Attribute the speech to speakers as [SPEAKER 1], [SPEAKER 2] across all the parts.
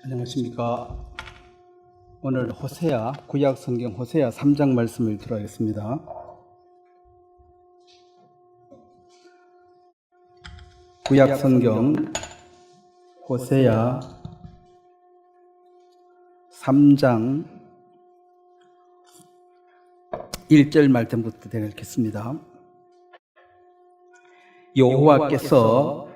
[SPEAKER 1] 안녕하십니까. 오늘 호세아, 구약 성경 호세아 3장 말씀을 들어가겠습니다. 구약 성경 호세아 3장 1절 말씀부터 읽겠습니다. 여호와께서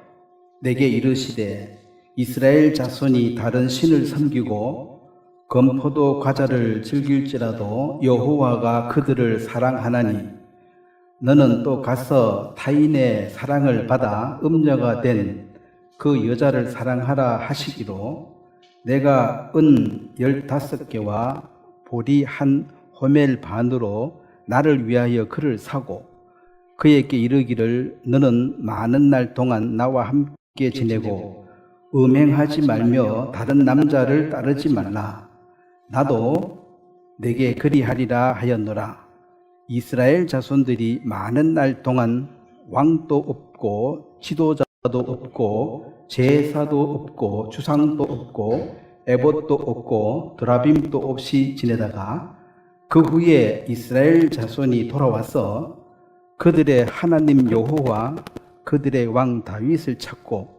[SPEAKER 1] 내게 이르시되 이스라엘 자손이 다른 신을 섬기고 건포도 과자를 즐길지라도 여호와가 그들을 사랑하나니 너는 또 가서 타인의 사랑을 받아 음녀가 된 그 여자를 사랑하라 하시기로 내가 은 15개와 보리 한 호멜 반으로 나를 위하여 그를 사고 그에게 이르기를 너는 많은 날 동안 나와 함께 지내고 음행하지 말며 다른 남자를 따르지 말라. 나도 내게 그리하리라 하였노라. 이스라엘 자손들이 많은 날 동안 왕도 없고 지도자도 없고 제사도 없고 주상도 없고 에봇도 없고 드라빔도 없이 지내다가 그 후에 이스라엘 자손이 돌아와서 그들의 하나님 여호와 그들의 왕 다윗을 찾고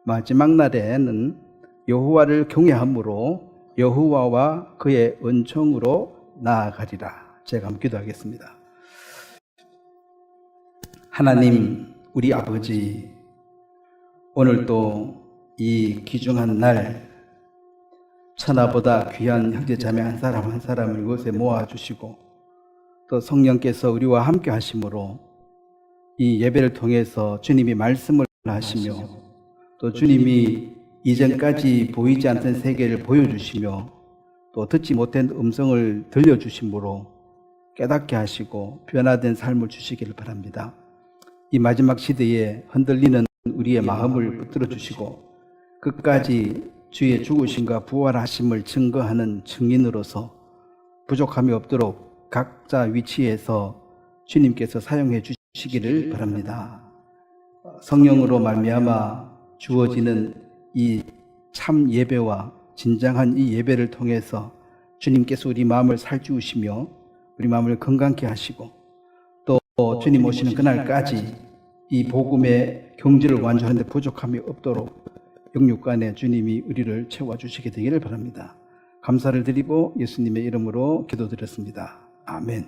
[SPEAKER 1] 마지막 날에는 여호와를 경외함으로 여호와와 그의 은총으로 나아가리라. 제가 한번 기도하겠습니다. 하나님 우리 아버지, 오늘도 이 귀중한 날 천하보다 귀한 형제자매 한 사람 한 사람을 이곳에 모아주시고 또 성령께서 우리와 함께 하심으로 이 예배를 통해서 주님이 말씀을 하시며 또 주님이 이전까지 보이지 않던 세계를 보여주시며 또 듣지 못한 음성을 들려주심으로 깨닫게 하시고 변화된 삶을 주시기를 바랍니다. 이 마지막 시대에 흔들리는 우리의 마음을 붙들어 주시고 끝까지 주의 죽으심과 부활하심을 증거하는 증인으로서 부족함이 없도록 각자 위치에서 주님께서 사용해 주시기를 바랍니다. 성령으로 말미암아 주어지는 이 참 예배와 진정한 이 예배를 통해서 주님께서 우리 마음을 살찌우시며 우리 마음을 건강케 하시고 또 주님 오시는 그날까지 이 복음의 경지를 완주하는 데 부족함이 없도록 영육간에 주님이 우리를 채워주시게 되기를 바랍니다. 감사를 드리고 예수님의 이름으로 기도드렸습니다. 아멘.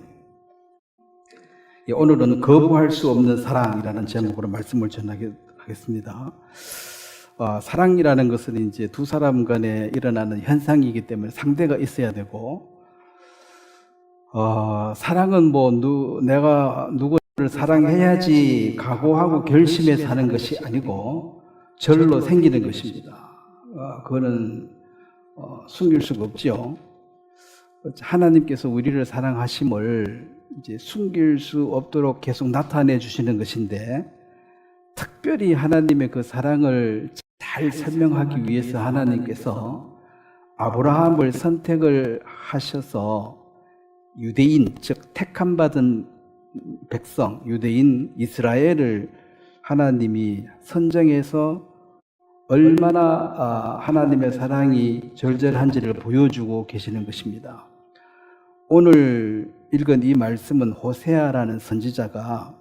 [SPEAKER 1] 오늘은 거부할 수 없는 사랑이라는 제목으로 말씀을 전하겠습니다. 사랑이라는 것은 이제 두 사람 간에 일어나는 현상이기 때문에 상대가 있어야 되고, 사랑은 내가 누구를 사랑해야지 각오하고 결심해서 하는 것이 아니고 절로 생기는 것입니다. 그거는 숨길 수가 없죠. 하나님께서 우리를 사랑하심을 이제 숨길 수 없도록 계속 나타내 주시는 것인데, 특별히 하나님의 그 사랑을 잘 설명하기 위해서 하나님께서 아브라함을 선택을 하셔서 유대인, 즉 택함받은 백성, 유대인 이스라엘을 하나님이 선정해서 얼마나 하나님의 사랑이 절절한지를 보여주고 계시는 것입니다. 오늘 읽은 이 말씀은 호세아라는 선지자가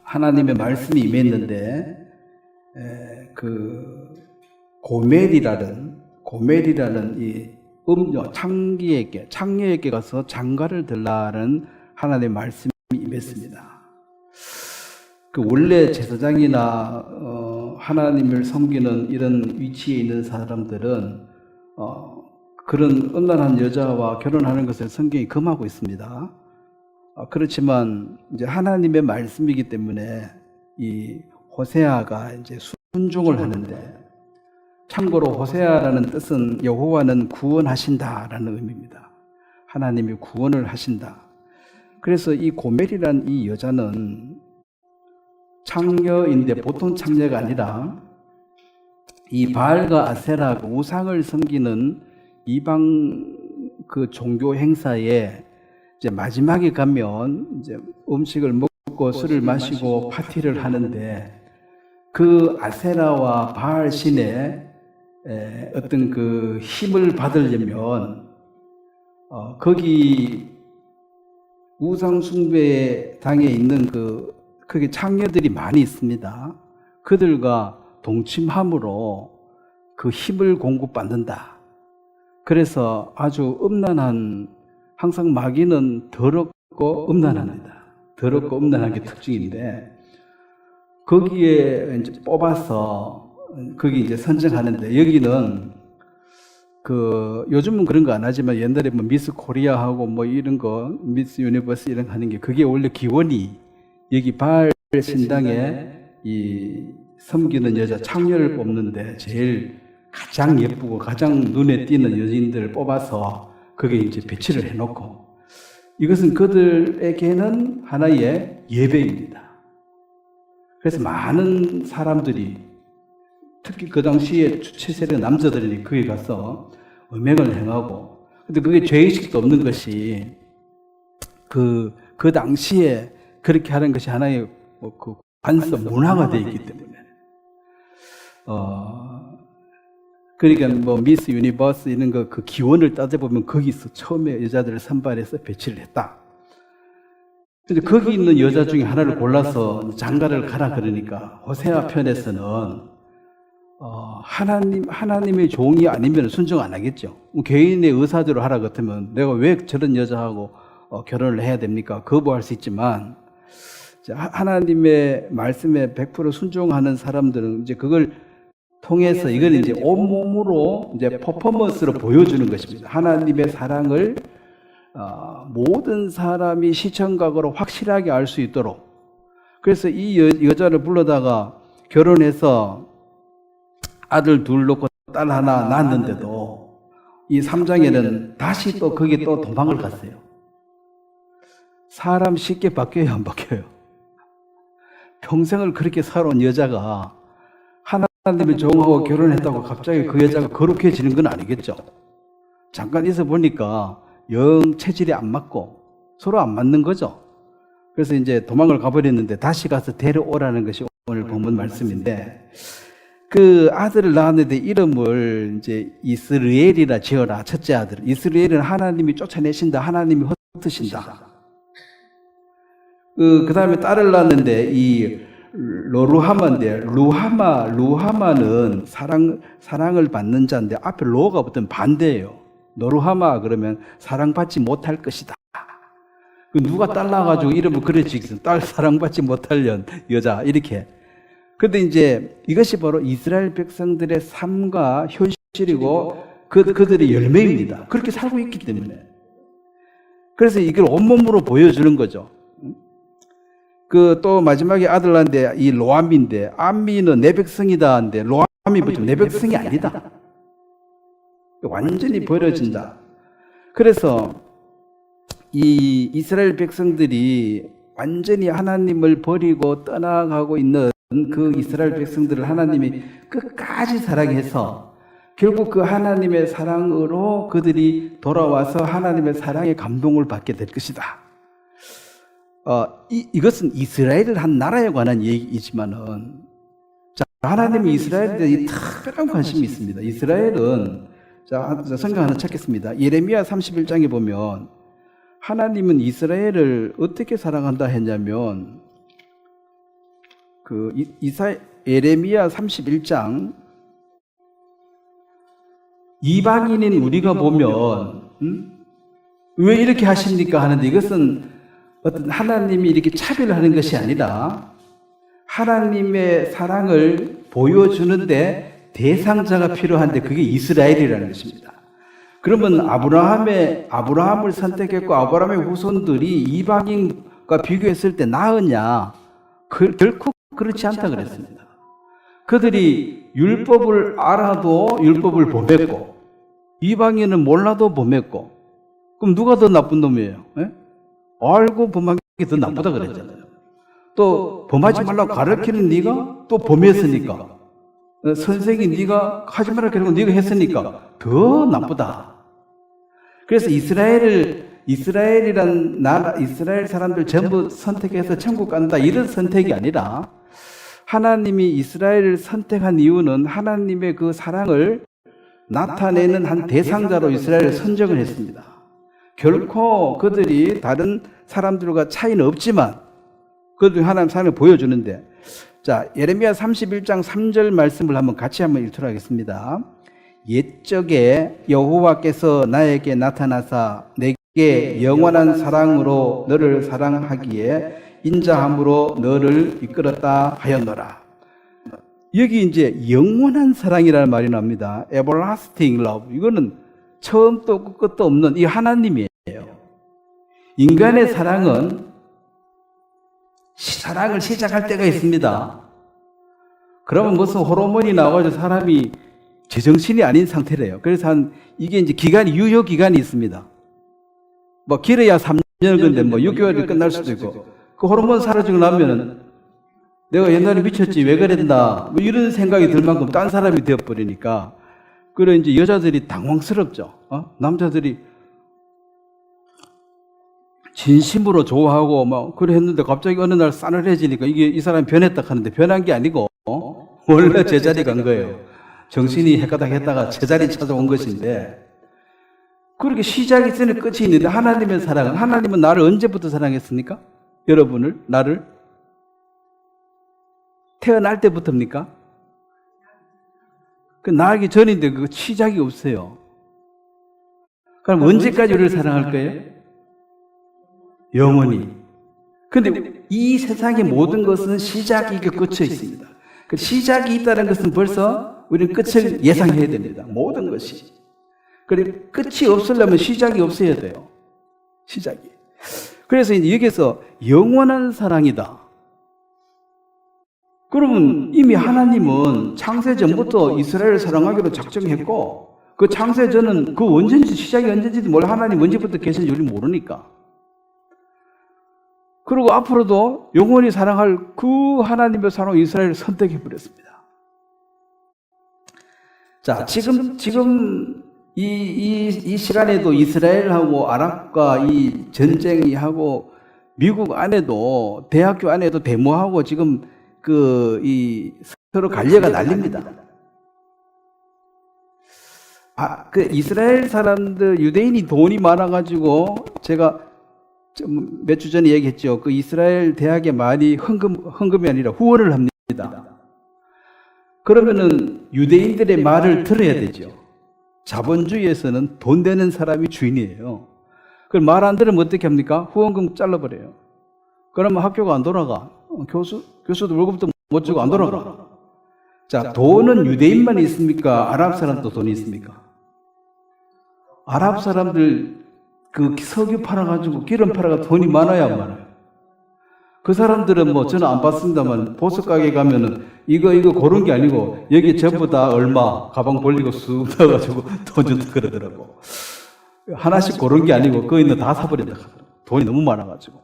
[SPEAKER 1] 하나님의 말씀이 임했는데 그 고멜이라는 이 음녀 창녀에게 가서 장가를 들라는 하나님의 말씀이 임했습니다. 그 원래 제사장이나 하나님을 섬기는 이런 위치에 있는 사람들은 그런 음란한 여자와 결혼하는 것을 성경이 금하고 있습니다. 그렇지만 이제 하나님의 말씀이기 때문에 이 호세아가 이제 순종을 하는데, 참고로 호세아라는 뜻은 여호와는 구원하신다라는 의미입니다. 하나님이 구원을 하신다. 그래서 이 고멜이란 이 여자는 창녀인데 보통 창녀가 아니라 이 바알과 아세라 우상을 섬기는 이방 그 종교 행사에 이제 마지막에 가면 이제 음식을 먹고 술을 마시고 파티를 하는데 그 아세라와 바알 신의 어떤 그 힘을 받으려면 거기 우상숭배당에 있는 거기 창녀들이 많이 있습니다. 그들과 동침함으로 그 힘을 공급받는다. 그래서 아주 음란한, 항상 마귀는 더럽고 음란합니다. 더럽고 음란한 게 특징인데, 거기에 이제 뽑아서 거기 이제 선정하는데, 여기는 요즘은 그런 거 안 하지만 옛날에 뭐 미스 코리아하고 뭐 이런 거, 미스 유니버스 이런 거 하는 게, 그게 원래 기원이 여기 바알 신당에 이 섬기는 여자 창녀를 뽑는데 제일 가장 예쁘고 가장 눈에 띄는 여인들을 뽑아서 거기에 이제 배치를 해놓고, 이것은 그들에게는 하나의 예배입니다. 그래서 많은 사람들이, 특히 그 당시에 최세대 남자들이 거기 가서 음행을 행하고, 근데 그게 죄의식도 없는 것이 그 당시에 그렇게 하는 것이 하나의 그 관습 문화가 되어 있기 때문에, 그러니까 뭐 미스 유니버스 이런 거 그 기원을 따져보면 거기서 처음에 여자들을 선발해서 배치를 했다. 근데 거기 있는 여자 중에 하나를 골라서 장가를 가라 그러니까 호세아 편에서는 하나님의 종이 아니면 순종 안 하겠죠. 개인의 의사대로 하라 같으면 내가 왜 저런 여자하고 결혼을 해야 됩니까? 거부할 수 있지만, 하나님의 말씀에 100% 순종하는 사람들은 이제 그걸 통해서 이건 이제 온몸으로 이제 퍼포먼스로 보여주는 것입니다. 하나님의 사랑을 모든 사람이 시청각으로 확실하게 알 수 있도록. 그래서 이 여자를 불러다가 결혼해서 아들 둘 놓고 딸 하나 낳았는데도 이 3장에는 다시 또 거기 또 도망을 갔어요. 사람 쉽게 바뀌어요, 안 바뀌어요? 평생을 그렇게 살아온 여자가 하나님의 종하고 결혼했다고 갑자기 그 여자가 거룩해지는 건 아니겠죠. 잠깐 있어 보니까 영 체질이 안 맞고 서로 안 맞는 거죠. 그래서 이제 도망을 가버렸는데 다시 가서 데려오라는 것이 오늘 본문 말씀인데, 그 아들을 낳았는데 이름을 이제 이스라엘이라 지어라. 첫째 아들. 이스라엘은 하나님이 쫓아내신다. 하나님이 흩으신다. 그 다음에 딸을 낳았는데 이 로루하마인데, 루하마는 사랑을 받는 자인데 앞에 로가 붙으면 반대예요. 노루하마 그러면 사랑받지 못할 것이다. 누가 딸 낳아가지고 이름을 그래 지겠어. 딸 사랑받지 못할 여자 이렇게. 근데 이제 이것이 바로 이스라엘 백성들의 삶과 현실이고 그들의 열매입니다. 그렇게 살고 있기 때문에. 그래서 이걸 온몸으로 보여주는 거죠. 또 마지막에 아들 낳는데 이 로암인데, 암미는 내 백성이다 하는데 로암이 붙으면 내 백성이 아니다. 완전히 버려진다. 그래서 이 이스라엘 백성들이 완전히 하나님을 버리고 떠나가고 있는 그 이스라엘 백성들을 하나님이 끝까지 사랑해서 결국 그 하나님의 사랑으로 그들이 돌아와서 하나님의 사랑에 감동을 받게 될 것이다. 이것은 이스라엘을 한 나라에 관한 얘기이지만은, 하나님이 이스라엘에 대해 특별한 관심이 있습니다. 이스라엘은, 성경 하나 찾겠습니다. 예레미야 31장에 보면 하나님은 이스라엘을 어떻게 사랑한다 했냐면, 예레미야 31장, 이방인인 우리가 보면 왜 이렇게 하십니까 하는데, 이것은 어떤 하나님이 이렇게 차별하는 것이 아니라 하나님의 사랑을 보여주는데 대상자가 필요한데 그게 이스라엘이라는 것입니다. 그러면 아브라함을 선택했고 아브라함의 후손들이 이방인과 비교했을 때 나으냐? 결코 그렇지 않다 그랬습니다. 그들이 율법을 알아도 율법을 범했고 이방인은 몰라도 범했고, 그럼 누가 더 나쁜 놈이에요? 예? 알고 범한 게 더 나쁘다 그랬잖아요. 또 범하지 말라고 가르치는 네가 또 범했으니까, 선생이 네가 하지 말라 그러고 네가 했으니까 더 나쁘다. 그래서 이스라엘이란 나라, 이스라엘 사람들 전부 선택해서 천국 간다 이런 선택이 아니라, 하나님이 이스라엘을 선택한 이유는 하나님의 그 사랑을 나타내는 한 대상자로 이스라엘을 선정을 했습니다. 결코 그들이 다른 사람들과 차이는 없지만 그들 하나님 삶을 보여주는데, 자, 예레미야 31장 3절 말씀을 같이 한번 읽도록 하겠습니다. 옛적에 여호와께서 나에게 나타나사 내게 영원한 사랑으로 너를 사랑하기에 인자함으로 너를 이끌었다 하였노라. 여기 이제 영원한 사랑이라는 말이 나옵니다. everlasting love. 이거는 처음도 없고 끝도 없는 이 하나님이에요. 인간의 사랑은 사랑을 시작할 때가 있습니다. 그러면 무슨 호르몬이 나와가지고 사람이 제정신이 아닌 상태래요. 그래서 이게 이제 유효 기간이 있습니다. 뭐 길어야 3년 건데 뭐 6개월이 끝날 수도 있고, 그 호르몬 사라지고 나면은 내가 옛날에 미쳤지 왜 그랬나 뭐 이런 생각이 들 만큼 딴 사람이 되어버리니까, 그래 이제 여자들이 당황스럽죠. 남자들이 진심으로 좋아하고 막 그래 했는데 갑자기 어느 날 싸늘해지니까 이게 이 사람이 변했다 하는데 변한 게 아니고 원래 제자리 간 거예요. 정신이 헷가닥했다가 제자리 찾아온 것인데, 그렇게 시작이 있으니 끝이 있는데, 하나님의 사랑은, 하나님은 나를 언제부터 사랑했습니까? 여러분을, 나를? 태어날 때부터입니까? 그 나기 전인데 그 시작이 없어요. 그럼 언제까지 우리를 사랑할 거예요? 영원히. 근데 이 세상의 모든 것은 시작이 있고 끝이 있습니다. 그 시작이 있다는 것은 벌써 우리는 끝을 예상해야 됩니다. 모든 것이. 그래, 끝이 없으려면 시작이 없어야 돼요. 시작이. 그래서 이제 여기서 영원한 사랑이다. 그러면 이미 하나님은 창세 전부터 이스라엘을 사랑하기로 작정했고, 그 창세 전은 그 언제인지, 시작이 언제인지도 몰라. 하나님 언제부터 계신지 우리 모르니까. 그리고 앞으로도 영원히 사랑할 그 하나님의 사랑, 이스라엘을 선택해버렸습니다. 자, 지금 이 시간에도 이스라엘하고 아랍과 이 전쟁이 하고, 미국 안에도, 대학교 안에도 데모하고 지금 서로 관계가 날립니다. 그 이스라엘 사람들, 유대인이 돈이 많아가지고, 제가 몇 주 전에 얘기했죠. 그 이스라엘 대학에 많이 헌금이 아니라 후원을 합니다. 그러면은 유대인들의 말을 들어야 되죠. 자본주의에서는 돈 되는 사람이 주인이에요. 그걸 말 안 들으면 어떻게 합니까? 후원금 잘라버려요. 그러면 학교가 안 돌아가. 교수도 월급도 못 주고 안 돌아가. 자, 돈은 유대인만 있습니까? 아랍 사람도 돈이 있습니까? 아랍 사람들 그 석유 팔아가지고 기름 팔아가 돈이 많아야 안 많아요. 그 사람들은 뭐 저는 안 봤습니다만 보석 가게 가면은 이거 고른 게 아니고 여기 전부 다 얼마 가방 벌리고 쑥 넣어가지고 돈 준다 그러더라고. 하나씩 고른 게 아니고 그거 있는 다 사버린다. 돈이 너무 많아가지고.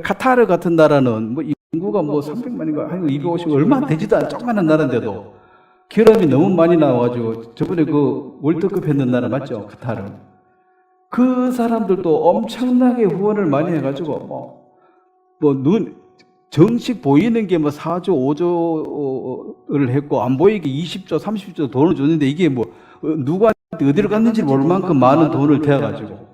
[SPEAKER 1] 카타르 같은 나라는 뭐 인구가 뭐 300만인가 한 250 얼마 안 되지도 않은 조그마한 나라인데도 기름이 너무 많이 나와가지고, 저번에 그 월드컵 했는 나라 맞죠? 카타르. 그 사람들도 엄청나게 후원을 많이 해가지고 정식 보이는 게 4조, 5조를 했고, 안 보이게 20조, 30조 돈을 줬는데, 이게 누구한테 어디로 갔는지 모를 만큼 많은 돈을 대어가지고.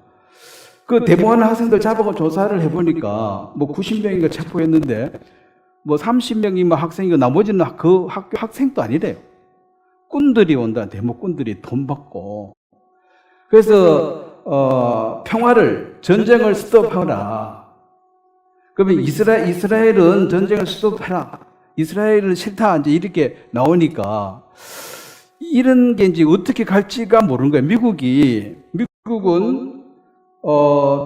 [SPEAKER 1] 그 데모하는 학생들 잡아가 조사를 해보니까, 90명인가 체포했는데, 30명이면 학생이고, 나머지는 그 학교 학생도 아니래요. 꾼들이 온다, 데모꾼들이 돈 받고. 그래서, 평화를, 전쟁을 스톱하라. 그러면 이스라엘은 전쟁을 스톱해라. 이스라엘은 싫다. 이제 이렇게 나오니까 이런 게 이제 어떻게 갈지가 모르는 거예요. 미국은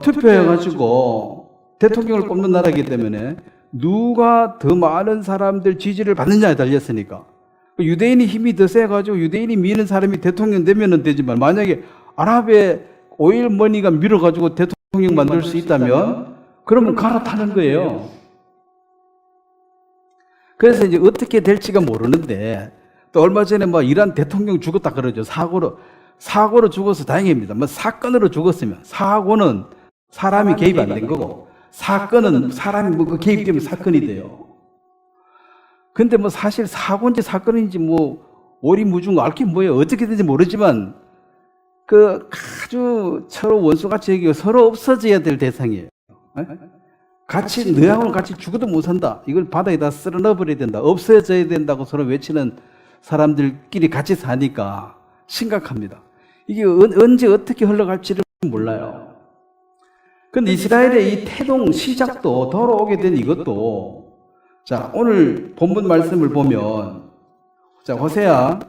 [SPEAKER 1] 투표해가지고 대통령을 뽑는 나라이기 때문에 누가 더 많은 사람들 지지를 받느냐에 달렸으니까. 유대인이 힘이 더 세가지고 유대인이 미는 사람이 대통령 되면 되지만, 만약에 아랍의 오일 머니가 밀어가지고 대통령 만들 수 있다면 그러면 갈아타는 거예요. 그래서 이제 어떻게 될지가 모르는데, 또 얼마 전에 이란 대통령 죽었다 그러죠. 사고로 죽어서 다행입니다. 사건으로 죽었으면, 사고는 사람이 개입 안 된 거고, 사건은 사람이 개입되면 사건이 돼요. 근데 사실 사고인지 사건인지 오리무중 얽힌 뭐예요? 어떻게 되는지 모르지만 그 아주 서로 원수같이 여기고 서로 없어져야 될 대상이에요. 같이 너하고는 같이 죽어도 못 산다. 이걸 바다에다 쓸어 넣어버려야 된다. 없어져야 된다고 서로 외치는 사람들끼리 같이 사니까 심각합니다. 이게 언제 어떻게 흘러갈지를 몰라요. 근데 이스라엘의 이 태동 시작도 돌아오게 된 이것도, 자, 오늘 본문 말씀을 보면, 자, 호세아,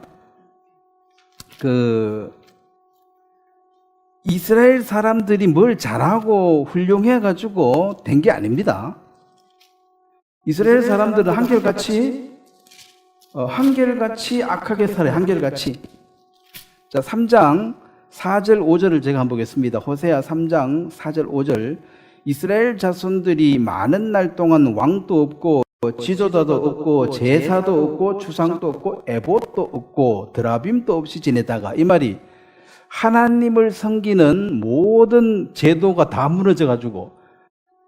[SPEAKER 1] 이스라엘 사람들이 뭘 잘하고 훌륭해가지고 된 게 아닙니다. 이스라엘 사람들은 한결같이 악하게 살아요. 한결같이. 자, 3장 4절 5절을 제가 한번 보겠습니다. 호세아 3장 4절 5절. 이스라엘 자손들이 많은 날 동안 왕도 없고 지도자도 없고 제사도 없고 추상도 없고 에봇도 없고 드라빔도 없이 지내다가, 이 말이 하나님을 섬기는 모든 제도가 다 무너져가지고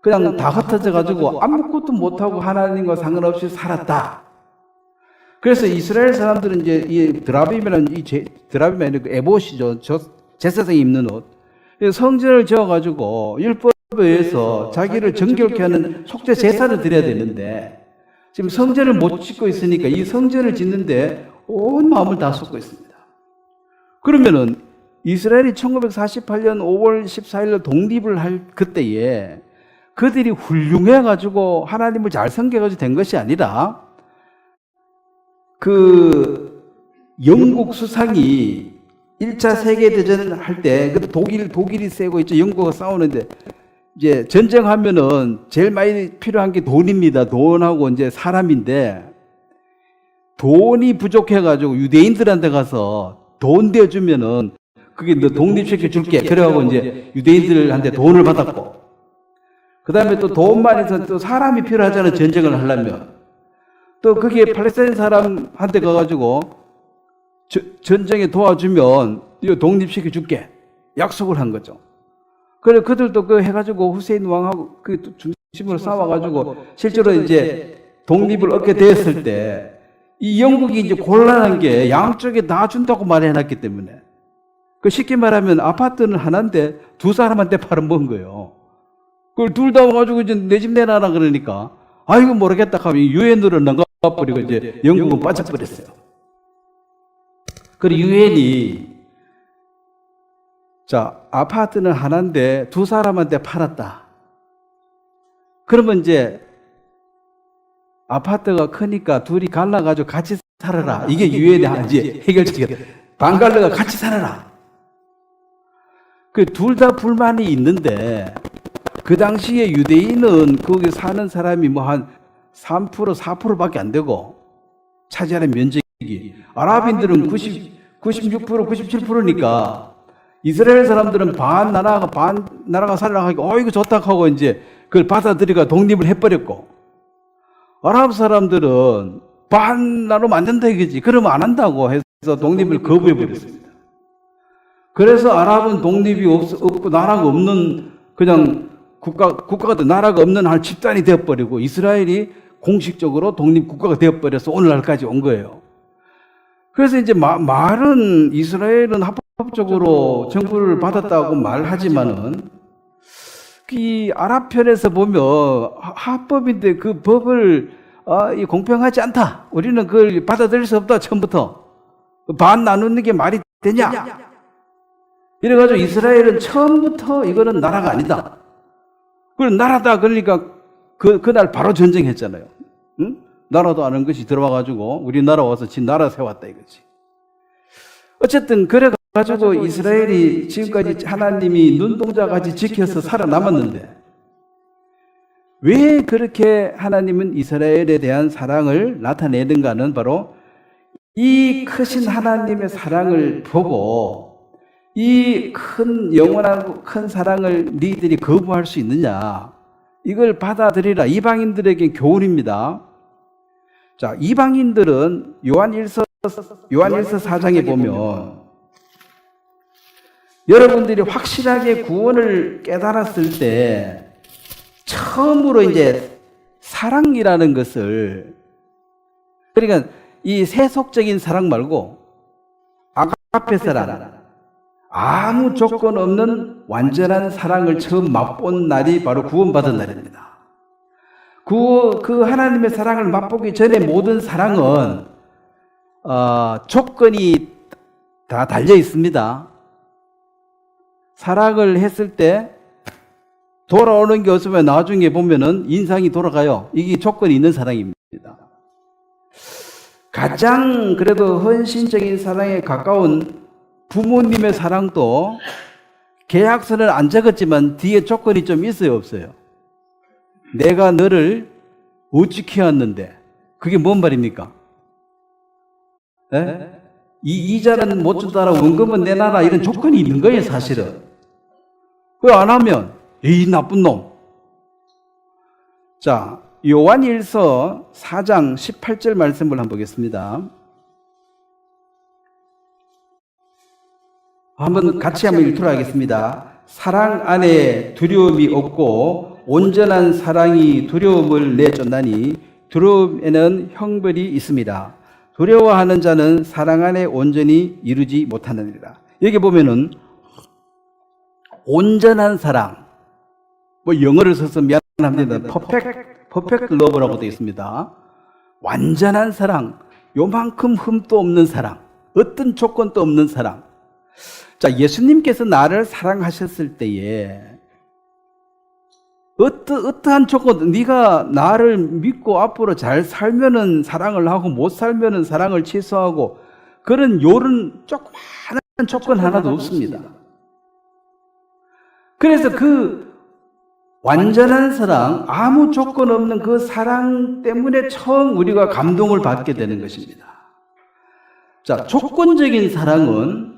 [SPEAKER 1] 그냥 다 흩어져가지고 아무것도 못하고 하나님과 상관없이 살았다. 그래서 이스라엘 사람들은 이제 이 드라빔이라는 드라빔이 아니고 에봇이죠. 제사장이 입는 옷. 성전을 지어가지고 율법에 의해서 자기를 정결케 하는 속죄 제사를 드려야 되는데 지금 성전을 못 짓고 있으니까 이 성전을 짓는데 온 마음을 다 쏟고 있습니다. 그러면은 이스라엘이 1948년 5월 14일 독립을 할 그때에 그들이 훌륭해가지고 하나님을 잘 섬겨가지고 된 것이 아니라 영국 수상이 1차 세계대전을 할 때, 독일이 세고 있죠. 영국과 싸우는데, 이제 전쟁하면은 제일 많이 필요한 게 돈입니다. 돈하고 이제 사람인데, 돈이 부족해가지고 유대인들한테 가서 돈 대주면은 그게 너 독립시켜 줄게. 그래가지고 이제 유대인들한테 돈을 받았고, 그 다음에 또 돈만 해서 또 사람이 필요하잖아요. 전쟁을 하려면. 또 그게 팔레스타인 사람한테 가가지고 전쟁에 도와주면 이거 독립시켜 줄게. 약속을 한 거죠. 그래, 그들도 그 해가지고 후세인 왕하고 그 중심으로 싸워가지고 실제로 이제 독립을 얻게 되었을 때 이 영국이 이제 곤란한 게 양쪽에 다 준다고 말해놨기 때문에, 그 쉽게 말하면 아파트는 하나인데 두 사람한테 팔아먹은 거예요. 그걸 둘 다 와가지고 이제 내 집 내놔라 그러니까, 아이고 모르겠다 하면 유엔으로 넘어가버리고 이제 영국은 빠져버렸어요. 그리고 유엔이, 자, 아파트는 하나인데 두 사람한테 팔았다. 그러면 이제 아파트가 크니까 둘이 갈라가지고 같이 살아라. 이게 유엔의 이제 해결책이야. 방갈래가 같이 살아라. 그 둘 다 불만이 있는데, 그 당시에 유대인은 거기 사는 사람이 뭐 한 3%, 4%밖에 안 되고 차지하는 면적이, 아랍인들은 96%, 97%니까 이스라엘 사람들은 반 나라가 살아가니까 이거 좋다 하고 이제 그걸 받아들이고 독립을 해버렸고, 아랍 사람들은 반 나라로 안 된다 이거지. 그러면 안 한다고 해서 독립을 거부해버렸습니다. 그래서 아랍은 독립이 없고 나라가 없는 그냥 국가가 나라가 없는 한 집단이 되어버리고 이스라엘이 공식적으로 독립국가가 되어버려서 오늘날까지 온 거예요. 그래서 이제 말은 이스라엘은 합법적으로 정부를 받았다고 말하지만은 이 아랍 편에서 보면 합법인데 그 법을 공평하지 않다. 우리는 그걸 받아들일 수 없다. 처음부터 반 나누는 게 말이 되냐? 이래가지고 이스라엘은 처음부터 이거는 나라가 아니다. 그리고 나라다 그러니까 그날 바로 전쟁했잖아요. 응? 나라도 아는 것이 들어와가지고 우리나라 와서 지 나라 세웠다 이거지. 어쨌든 그래가지고 이스라엘이 지금까지 하나님이 눈동자같이 지켜서 살아남았는데, 왜 그렇게 하나님은 이스라엘에 대한 사랑을 나타내는가는 바로 이 크신 하나님의 사랑을 보고 이 큰 영원하고 큰 사랑을 너희들이 거부할 수 있느냐, 이걸 받아들이라. 이방인들에게 교훈입니다. 자, 이방인들은 요한일서 4장에 보면 여러분들이 확실하게 구원을 깨달았을 때 처음으로 이제 사랑이라는 것을, 그러니까 이 세속적인 사랑 말고 앞에 사랑, 아무 조건 없는 완전한 사랑을 처음 맛본 날이 바로 구원받은 날입니다. 그 하나님의 사랑을 맛보기 전에 모든 사랑은 조건이 다 달려 있습니다. 사랑을 했을 때 돌아오는 게 없으면 나중에 보면은 인상이 돌아가요. 이게 조건이 있는 사랑입니다. 가장 그래도 헌신적인 사랑에 가까운 부모님의 사랑도 계약서는 안 적었지만 뒤에 조건이 좀 있어요, 없어요? 내가 너를 어찌 키웠는데 그게 뭔 말입니까? 네? 이 이자는 못 준다라 원금은 내놔라 이런 조건이 있는 거예요, 사실은. 그거 안 하면 이 나쁜 놈. 자, 요한일서 4장 18절 말씀을 한번 보겠습니다. 같이 한번 읽도록 하겠습니다. 사랑 안에 두려움이 없고 온전한 사랑이 두려움을 내쫓나니 두려움에는 형벌이 있습니다. 두려워하는 자는 사랑 안에 온전히 이루지 못하느니라. 여기 보면은 온전한 사랑, 뭐 영어를 써서 미안합니다. 퍼펙트 러브라고 되어 있습니다. 완전한 사랑, 요만큼 흠도 없는 사랑, 어떤 조건도 없는 사랑. 자, 예수님께서 나를 사랑하셨을 때에 어떠한 조건, 네가 나를 믿고 앞으로 잘 살면은 사랑을 하고 못 살면은 사랑을 취소하고 그런 요런 조그마한 조건 하나도 없습니다. 그래서 그 완전한 사랑, 아무 조건 없는 그 사랑 때문에 처음 우리가 감동을 받게 되는 것입니다. 자, 조건적인 사랑은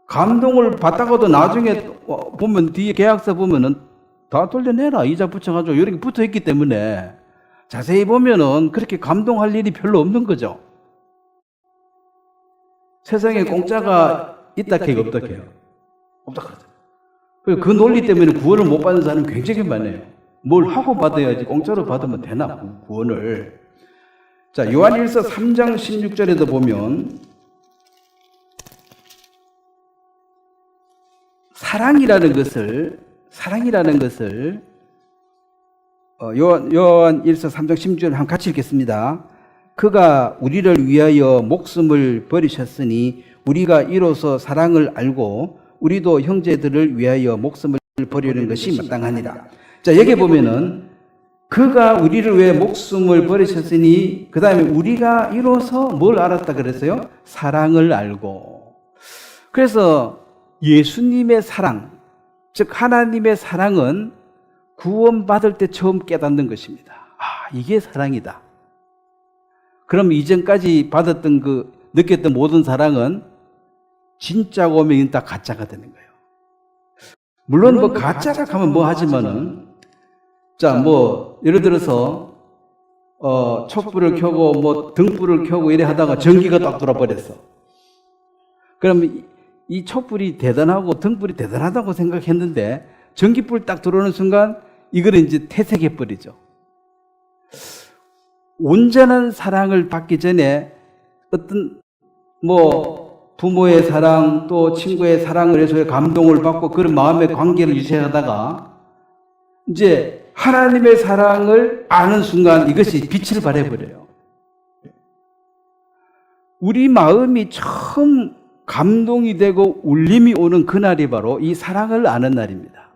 [SPEAKER 1] 감동을 받다가도 나중에 보면 뒤에 계약서 보면은 다 돌려내라 이자 붙여가지고 이렇게 붙어있기 때문에 자세히 보면은 그렇게 감동할 일이 별로 없는 거죠. 세상에 공짜가 있다 해요, 없다 해요? 없다 그러죠. 그 논리 때문에 구원을 못 받는 사람은 굉장히 많아요. 뭘 하고 받아야지 공짜로 받으면 되나 구원을. 자, 요한일서 3장 16절에도 보면 사랑이라는 것을 요한일서 3장 16절 한번 같이 읽겠습니다. 그가 우리를 위하여 목숨을 버리셨으니 우리가 이로써 사랑을 알고 우리도 형제들을 위하여 목숨을 버리는 것이 마땅하니라. 자, 여기 보면은 그가 우리를 위해 목숨을 버리셨으니 그 다음에 우리가 이로써 뭘 알았다 그랬어요? 사랑을 알고. 그래서 예수님의 사랑, 즉 하나님의 사랑은 구원받을 때 처음 깨닫는 것입니다. 아, 이게 사랑이다. 그럼 이전까지 받았던 느꼈던 모든 사랑은 진짜고 오면 다 가짜가 되는 거예요. 물론 뭐 가짜라 하면 뭐 하지만은, 자, 뭐 예를 들어서 촛불을 켜고 뭐 등불을 켜고 이래 하다가 전기가 딱 돌아버렸어. 그럼 이 촛불이 대단하고 등불이 대단하다고 생각했는데 전기불 딱 들어오는 순간 이거는 이제 퇴색해 버리죠. 온전한 사랑을 받기 전에 어떤 뭐 부모의 사랑 또 친구의 사랑을 해서 감동을 받고 그런 마음의 관계를 유지하다가 이제 하나님의 사랑을 아는 순간 이것이 빛을 발해버려요. 우리 마음이 처음 감동이 되고 울림이 오는 그날이 바로 이 사랑을 아는 날입니다.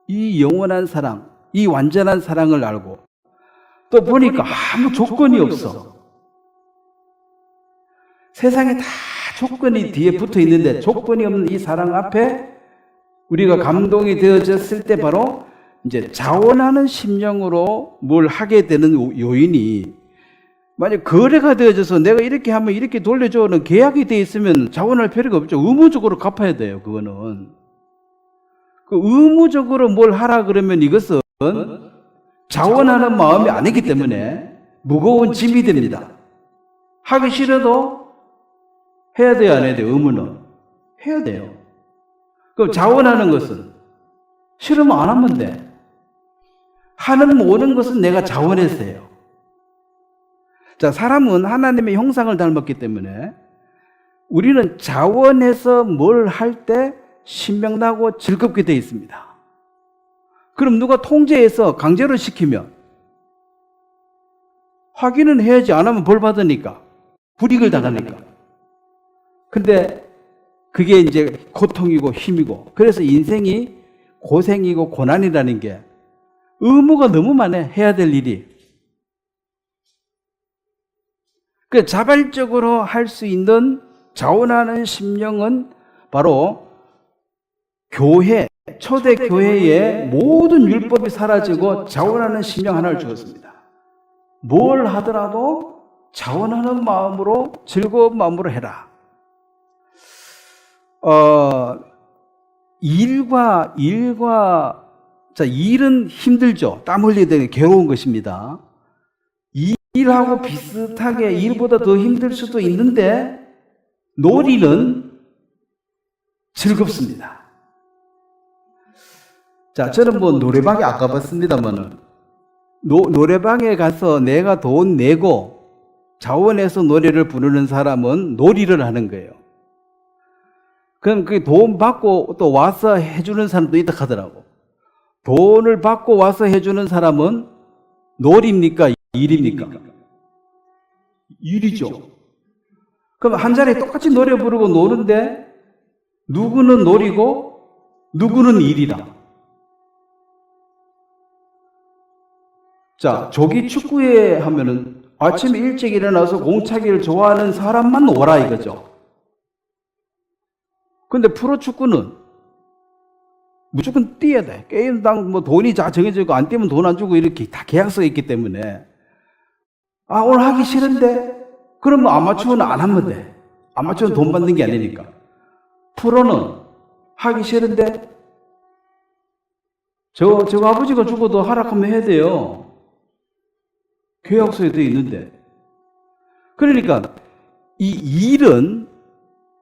[SPEAKER 1] 이 영원한 사랑, 이 완전한 사랑을 알고 또 보니까 아무 조건이 없어. 세상에 다 조건이 뒤에 붙어 있는데 조건이 없는 이 사랑 앞에 우리가 감동이 되어졌을 때 바로 이제 자원하는 심령으로 뭘 하게 되는 요인이 만약 거래가 되어져서 내가 이렇게 하면 이렇게 돌려줘는 계약이 되어 있으면 자원할 필요가 없죠. 의무적으로 갚아야 돼요. 그거는. 그 의무적으로 뭘 하라 그러면 이것은 자원하는 마음이 아니기 때문에 무거운 짐이 됩니다. 하기 싫어도 해야 돼요, 안 해야 돼요? 의무는 해야 돼요. 그럼 자원하는 것은 싫으면 안 하면 돼. 하는 모든 것은 내가 자원해서 해요. 자, 사람은 하나님의 형상을 닮았기 때문에 우리는 자원해서 뭘 할 때 신명나고 즐겁게 되어 있습니다. 그럼 누가 통제해서 강제로 시키면 확인은 해야지, 안 하면 벌 받으니까, 불이익을 당하니까. 근데 그게 이제 고통이고 힘이고, 그래서 인생이 고생이고 고난이라는 게 의무가 너무 많아, 해야 될 일이. 그 자발적으로 할 수 있는 자원하는 심령은 바로 교회, 초대 교회의 모든 율법이 사라지고 자원하는 심령 하나를 주었습니다. 뭘 하더라도 자원하는 마음으로, 즐거운 마음으로 해라. 일은 힘들죠. 땀 흘리게 되는 괴로운 것입니다. 일하고 비슷하게 일보다 더 힘들 수도 있는데 놀이는 즐겁습니다. 자, 저는 뭐 노래방에 안 가봤습니다만은 노래방에 가서 내가 돈 내고 자원해서 노래를 부르는 사람은 놀이를 하는 거예요. 그럼 그 돈 받고 또 와서 해주는 사람도 있다 하더라고. 돈을 받고 와서 해주는 사람은 놀입니까? 일입니까? 일이죠. 그럼 한 자리에 똑같이 노래 부르고 노는데 누구는 놀이고 누구는 일이라. 자, 조기 축구회 하면은 아침에 일찍 일어나서 공차기를 좋아하는 사람만 오라 이거죠. 근데 프로축구는 무조건 뛰어야 돼. 게임당 뭐 돈이 다 정해져 있고 안 뛰면 돈 안 주고 이렇게 다 계약서가 있기 때문에, 아, 오늘 하기 싫은데? 그러면 아마추어는 안 하면 돼. 아마추어는 돈 받는 게 아니니까. 프로는 하기 싫은데? 저 아버지가 죽어도 하락하면 해야 돼요. 계약서에 되어 있는데. 그러니까 이 일은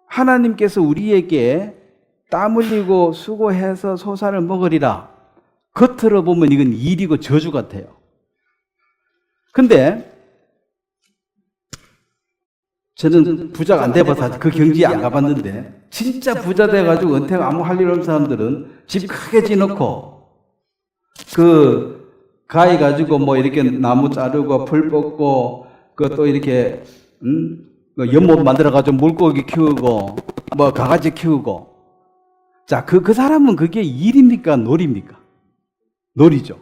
[SPEAKER 1] 하나님께서 우리에게 땀 흘리고 수고해서 소산을 먹으리라. 겉으로 보면 이건 일이고 저주 같아요. 근데 저는 부자가 안 돼봐서 그 경지에 안 가봤는데, 진짜 부자 돼가지고 은퇴가 아무 할 일 없는 사람들은 집 크게 지놓고 가위 가지고 뭐 이렇게 나무 자르고 풀 뽑고 또 이렇게 연못 만들어가지고 물고기 키우고 뭐 강아지 키우고. 자, 그 사람은 그게 일입니까? 놀입니까? 놀이죠.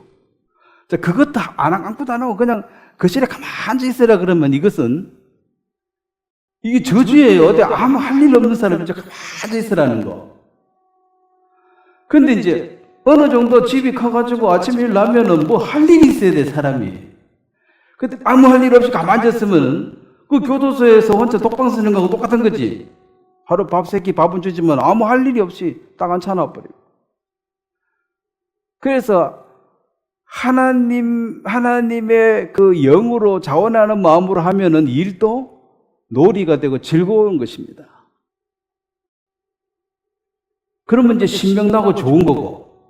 [SPEAKER 1] 자, 그것도 아무것도 안 하고 그냥 거실에 가만히 있으라 그러면 이게 저주예요. 어디 아무 할 일 없는 사람이 가만히 있으라는 거. 근데 이제 어느 정도 집이 커가지고 아침 일 나면은 뭐 할 일이 있어야 돼, 사람이. 근데 아무 할 일 없이 가만히 있으면 그 교도소에서 혼자 독방 쓰는 거하고 똑같은 거지. 하루 밥 세끼 밥은 주지만 아무 할 일이 없이 딱 앉혀놔 버려. 그래서 하나님의 그 영으로 자원하는 마음으로 하면은 일도 놀이가 되고 즐거운 것입니다. 그러면 이제 신명나고 좋은 거고,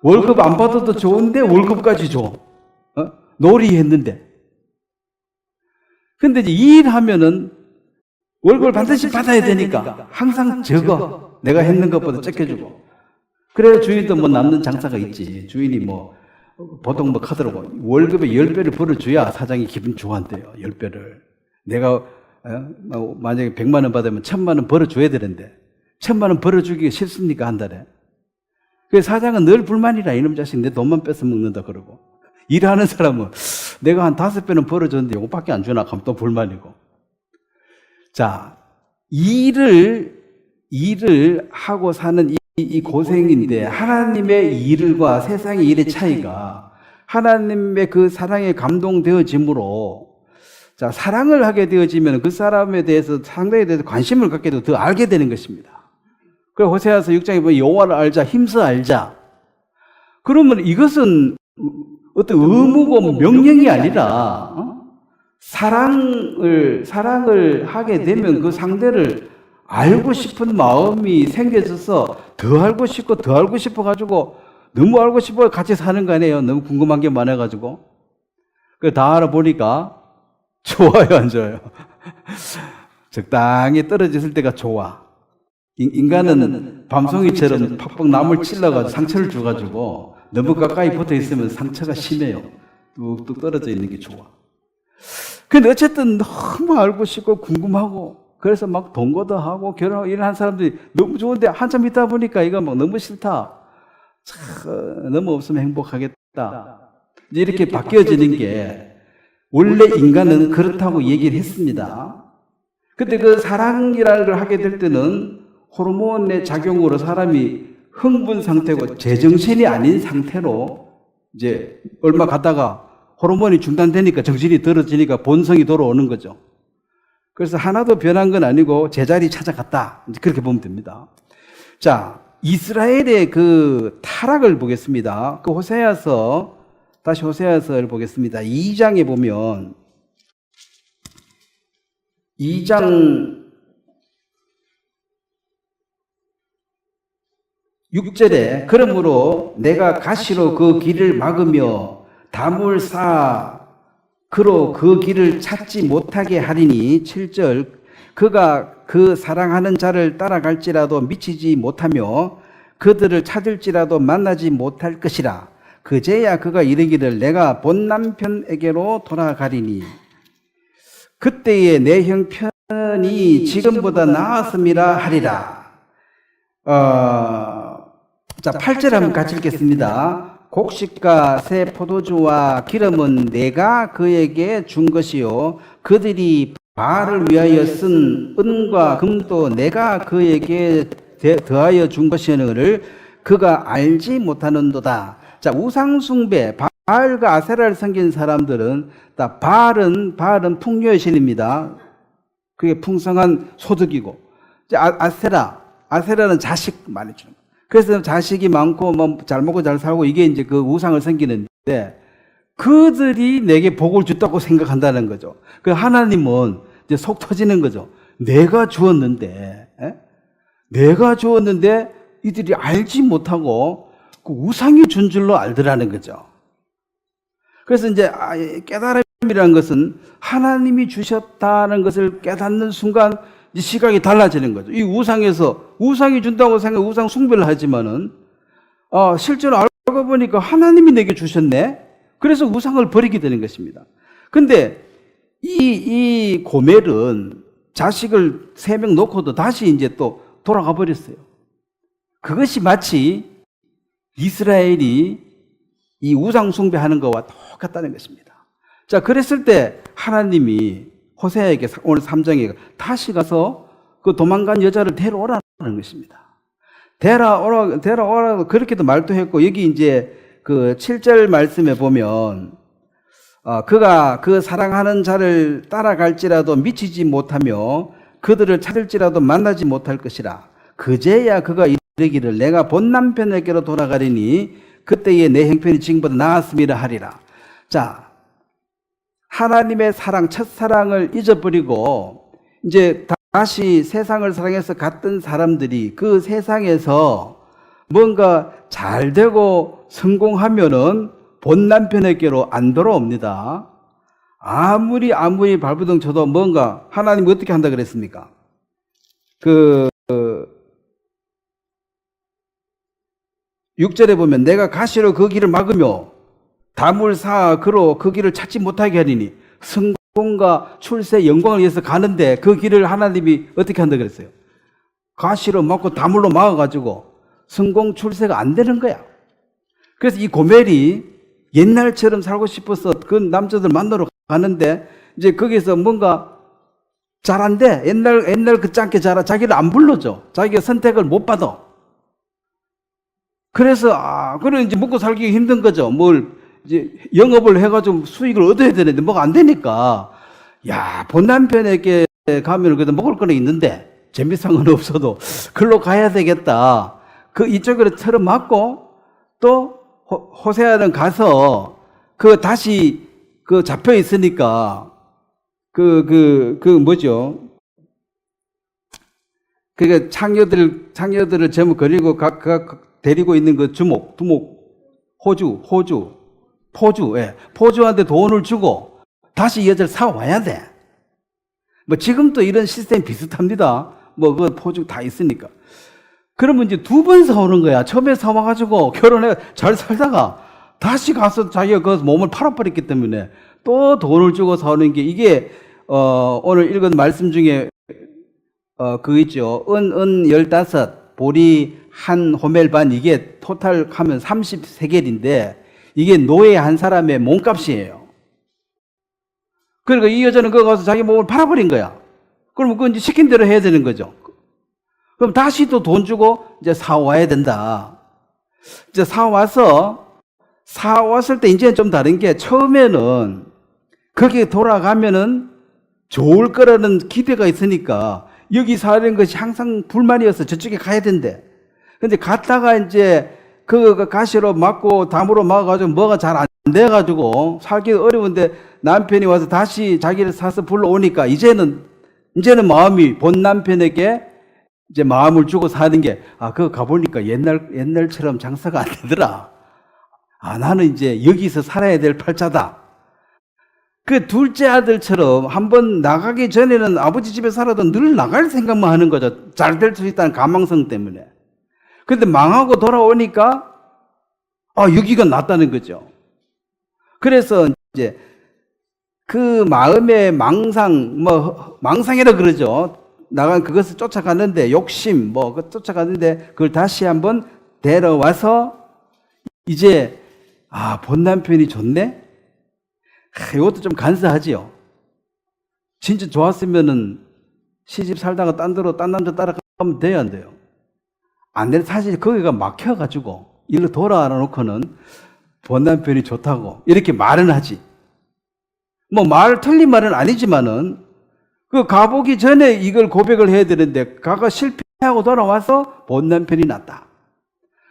[SPEAKER 1] 월급 안 받아도 좋은데 월급까지 줘. 놀이했는데. 근데 이제 일하면은 월급을 반드시 받아야 되니까 항상 적어. 내가 했는 것보다 적혀주고. 그래야 주인도 뭐 남는 장사가 있지. 주인이 뭐 보통 뭐 카드로 월급의 10배를 벌어줘야 사장이 기분 좋아한대요. 10배를. 내가 만약에 100만 원 받으면 1000만 원 벌어줘야 되는데 1000만 원 벌어주기가 싫습니까, 한 달에? 그래서 사장은 늘 불만이라. 이놈 자식 내 돈만 뺏어 먹는다 그러고. 일하는 사람은 내가 한 5배는 벌어줬는데 이거밖에 안 주나 하면 또 불만이고. 자, 일을 하고 사는 이 고생인데, 하나님의 일과 세상의 일의 차이가 하나님의 그 사랑에 감동되어짐으로, 자, 사랑을 하게 되어지면 그 사람에 대해서, 상대에 대해서 관심을 갖게 되고 더 알게 되는 것입니다. 그래서 호세아서 6장에 보면 여호와를 알자, 힘써 알자. 그러면 이것은 어떤 의무고 명령이 아니라 사랑을 하게 되면 그 상대를 알고 싶은 마음이 생겨져서 더 알고 싶어 가지고, 너무 알고 싶어 같이 사는 거 아니에요. 너무 궁금한 게 많아가지고. 다 알아보니까 좋아요, 안 좋아요? 적당히 떨어졌을 때가 좋아. 인간은 밤송이처럼 팍팍 나무를 찔러가지고 상처를 줘가지고 너무 가까이 붙어 있으면 상처가 심해요. 뚝뚝 떨어져 있는 게 좋아. 근데 어쨌든 너무 알고 싶고 궁금하고 그래서 막 동거도 하고 결혼하고 이런 사람들이 너무 좋은데 한참 있다 보니까 이거 막 너무 싫다. 참, 너무 없으면 행복하겠다. 이렇게 바뀌어지는 게 원래 인간은 그렇다고 얘기를 했습니다. 근데 그 사랑이라는 걸 하게 될 때는 호르몬의 작용으로 사람이 흥분 상태고 제정신이 아닌 상태로 이제 얼마 가다가 호르몬이 중단되니까 정신이 들어지니까 본성이 돌아오는 거죠. 그래서 하나도 변한 건 아니고 제자리 찾아갔다. 이제 그렇게 보면 됩니다. 자, 이스라엘의 그 타락을 보겠습니다. 그 호세아서, 다시 호세아서를 보겠습니다. 2장에 보면 2장 6절에 그러므로 내가 가시로 그 길을 막으며 담을 쌓아 그로 그 길을 찾지 못하게 하리니 7절 그가 그 사랑하는 자를 따라갈지라도 미치지 못하며 그들을 찾을지라도 만나지 못할 것이라 그제야 그가 이르기를 내가 본 남편에게로 돌아가리니 그때에 내 형편이 지금보다 나았음이라 하리라. 자, 8절 한번 같이 읽겠습니다. 곡식과 새 포도주와 기름은 내가 그에게 준 것이요 그들이 바알을 위하여 쓴 은과 금도 내가 그에게 더하여 준 것이오늘 그가 알지 못하는도다. 자, 우상숭배 바알과 아세라를 섬긴 사람들은 바알은 풍요의 신입니다. 그게 풍성한 소득이고 아세라는 자식 많이 주는 거예요. 그래서 자식이 많고 뭐 잘 먹고 잘 살고 이게 이제 그 우상을 섬기는데 그들이 내게 복을 줬다고 생각한다는 거죠. 그 하나님은 이제 속 터지는 거죠. 내가 주었는데 이들이 알지 못하고 그 우상이 준 줄로 알더라는 거죠. 그래서 이제 깨달음이라는 것은 하나님이 주셨다는 것을 깨닫는 순간 이 시각이 달라지는 거죠. 이 우상에서 우상이 준다고 생각 우상 숭배를 하지만은 실제로 알고 보니까 하나님이 내게 주셨네. 그래서 우상을 버리게 되는 것입니다. 근데 이 고멜은 자식을 3명 놓고도 다시 이제 또 돌아가 버렸어요. 그것이 마치 이스라엘이 이 우상 숭배하는 것과 똑같다는 것입니다. 자, 그랬을 때 하나님이 호세아에게 오늘 3장에 다시 가서 그 도망간 여자를 데려오라는 것입니다. 데려오라고 그렇게도 말도 했고, 여기 이제 그 7절 말씀에 보면, 그가 그 사랑하는 자를 따라갈지라도 미치지 못하며 그들을 찾을지라도 만나지 못할 것이라. 그제야 그가 이르기를 내가 본 남편에게로 돌아가리니 그때에 내 형편이 지금보다 나았음이라 하리라. 자, 하나님의 사랑, 첫사랑을 잊어버리고 이제 다시 세상을 사랑해서 갔던 사람들이 그 세상에서 뭔가 잘 되고 성공하면은 본 남편에게로 안 돌아옵니다. 아무리 발버둥 쳐도 뭔가 하나님이 어떻게 한다 그랬습니까? 6절에 보면 내가 가시로 그 길을 막으며 담을 쌓아 그로 그 길을 찾지 못하게 하리니 성공과 출세 영광을 위해서 가는데 그 길을 하나님이 어떻게 한다 그랬어요? 가시로 막고 다물로 막아가지고 성공 출세가 안 되는 거야. 그래서 이 고멜이 옛날처럼 살고 싶어서 그 남자들 만나러 가는데 이제 거기서 뭔가 잘 안 돼. 옛날 그 짱게 자기를 안 불러줘. 자기가 선택을 못 받아. 그래서 그래 이제 먹고 살기 힘든 거죠. 뭘 이제 영업을 해가지고 수익을 얻어야 되는데 뭐가 안 되니까 본 남편에게 가면 그래도 먹을 거는 있는데 재미상은 없어도 글로 가야 되겠다. 그 이쪽으로 틀어막고 또 호세아는 가서 다시 잡혀 있으니까 뭐죠? 창녀들을 전부 거리고 데리고 있는 그 두목, 호주, 포주한테 돈을 주고 다시 이 여자를 사와야 돼. 뭐 지금도 이런 시스템이 비슷합니다. 뭐 그 포죽 다 있으니까. 그러면 이제 두 번 사오는 거야. 처음에 사와가지고 결혼해 잘 살다가 다시 가서 자기가 그 몸을 팔아버렸기 때문에 또 돈을 주고 사오는 게 이게 오늘 읽은 말씀 중에 그거 있죠. 은 15, 보리 한 호멜 반, 이게 토탈 하면 30세겔인데 이게 노예 한 사람의 몸값이에요. 그러니까 이 여자는 그거 가서 자기 몸을 팔아버린 거야. 그러면 그건 이제 시킨 대로 해야 되는 거죠. 그럼 다시 또 돈 주고 이제 사와야 된다. 이제 사왔을 때 이제는 좀 다른 게, 처음에는 거기에 돌아가면은 좋을 거라는 기대가 있으니까 여기 사는 것이 항상 불만이어서 저쪽에 가야 된대. 근데 갔다가 이제 그 가시로 맞고 담으로 막아가지고 뭐가 잘 안 돼가지고 살기 어려운데 남편이 와서 다시 자기를 사서 불러오니까 이제는 마음이 본 남편에게 이제 마음을 주고 사는 게, 그거 가보니까 옛날처럼 장사가 안 되더라. 나는 이제 여기서 살아야 될 팔자다. 그 둘째 아들처럼 한번 나가기 전에는 아버지 집에 살아도 늘 나갈 생각만 하는 거죠. 잘 될 수 있다는 가망성 때문에. 근데 망하고 돌아오니까 여기가 낫다는 거죠. 그래서 이제 그 마음의 망상이라 그러죠. 나간 그것을 쫓아갔는데, 욕심 쫓아갔는데 그걸 다시 한번 데려와서 이제 본 남편이 좋네. 이것도 좀 간사하지요. 진짜 좋았으면은 시집 살다가 딴 남자 따라가면 돼요, 안 돼요? 안 되는, 사실 거기가 막혀가지고 일로 돌아놓고는 본 남편이 좋다고 이렇게 말은 하지. 틀린 말은 아니지만은 그 가보기 전에 이걸 고백을 해야 되는데 가가 실패하고 돌아와서 본 남편이 낫다.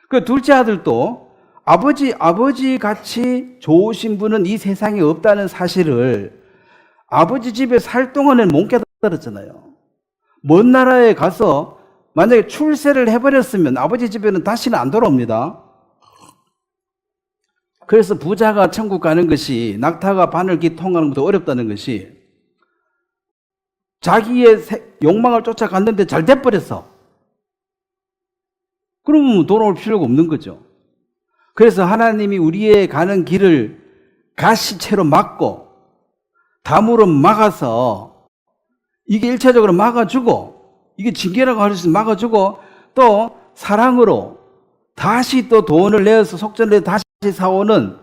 [SPEAKER 1] 그 둘째 아들도 아버지 같이 좋으신 분은 이 세상에 없다는 사실을 아버지 집에 살 동안에는 못 깨달았잖아요. 먼 나라에 가서 만약에 출세를 해버렸으면 아버지 집에는 다시는 안 돌아옵니다. 그래서 부자가 천국 가는 것이 낙타가 바늘길 통하는 것도 어렵다는 것이, 자기의 욕망을 쫓아갔는데 잘 돼버렸어. 그러면 돌아올 필요가 없는 거죠. 그래서 하나님이 우리의 가는 길을 가시채로 막고 담으로 막아서, 이게 일차적으로 막아주고, 이게 징계라고 할 수 있으면 막아주고, 또 사랑으로 다시 또 돈을 내어서 속전을 다시 사오는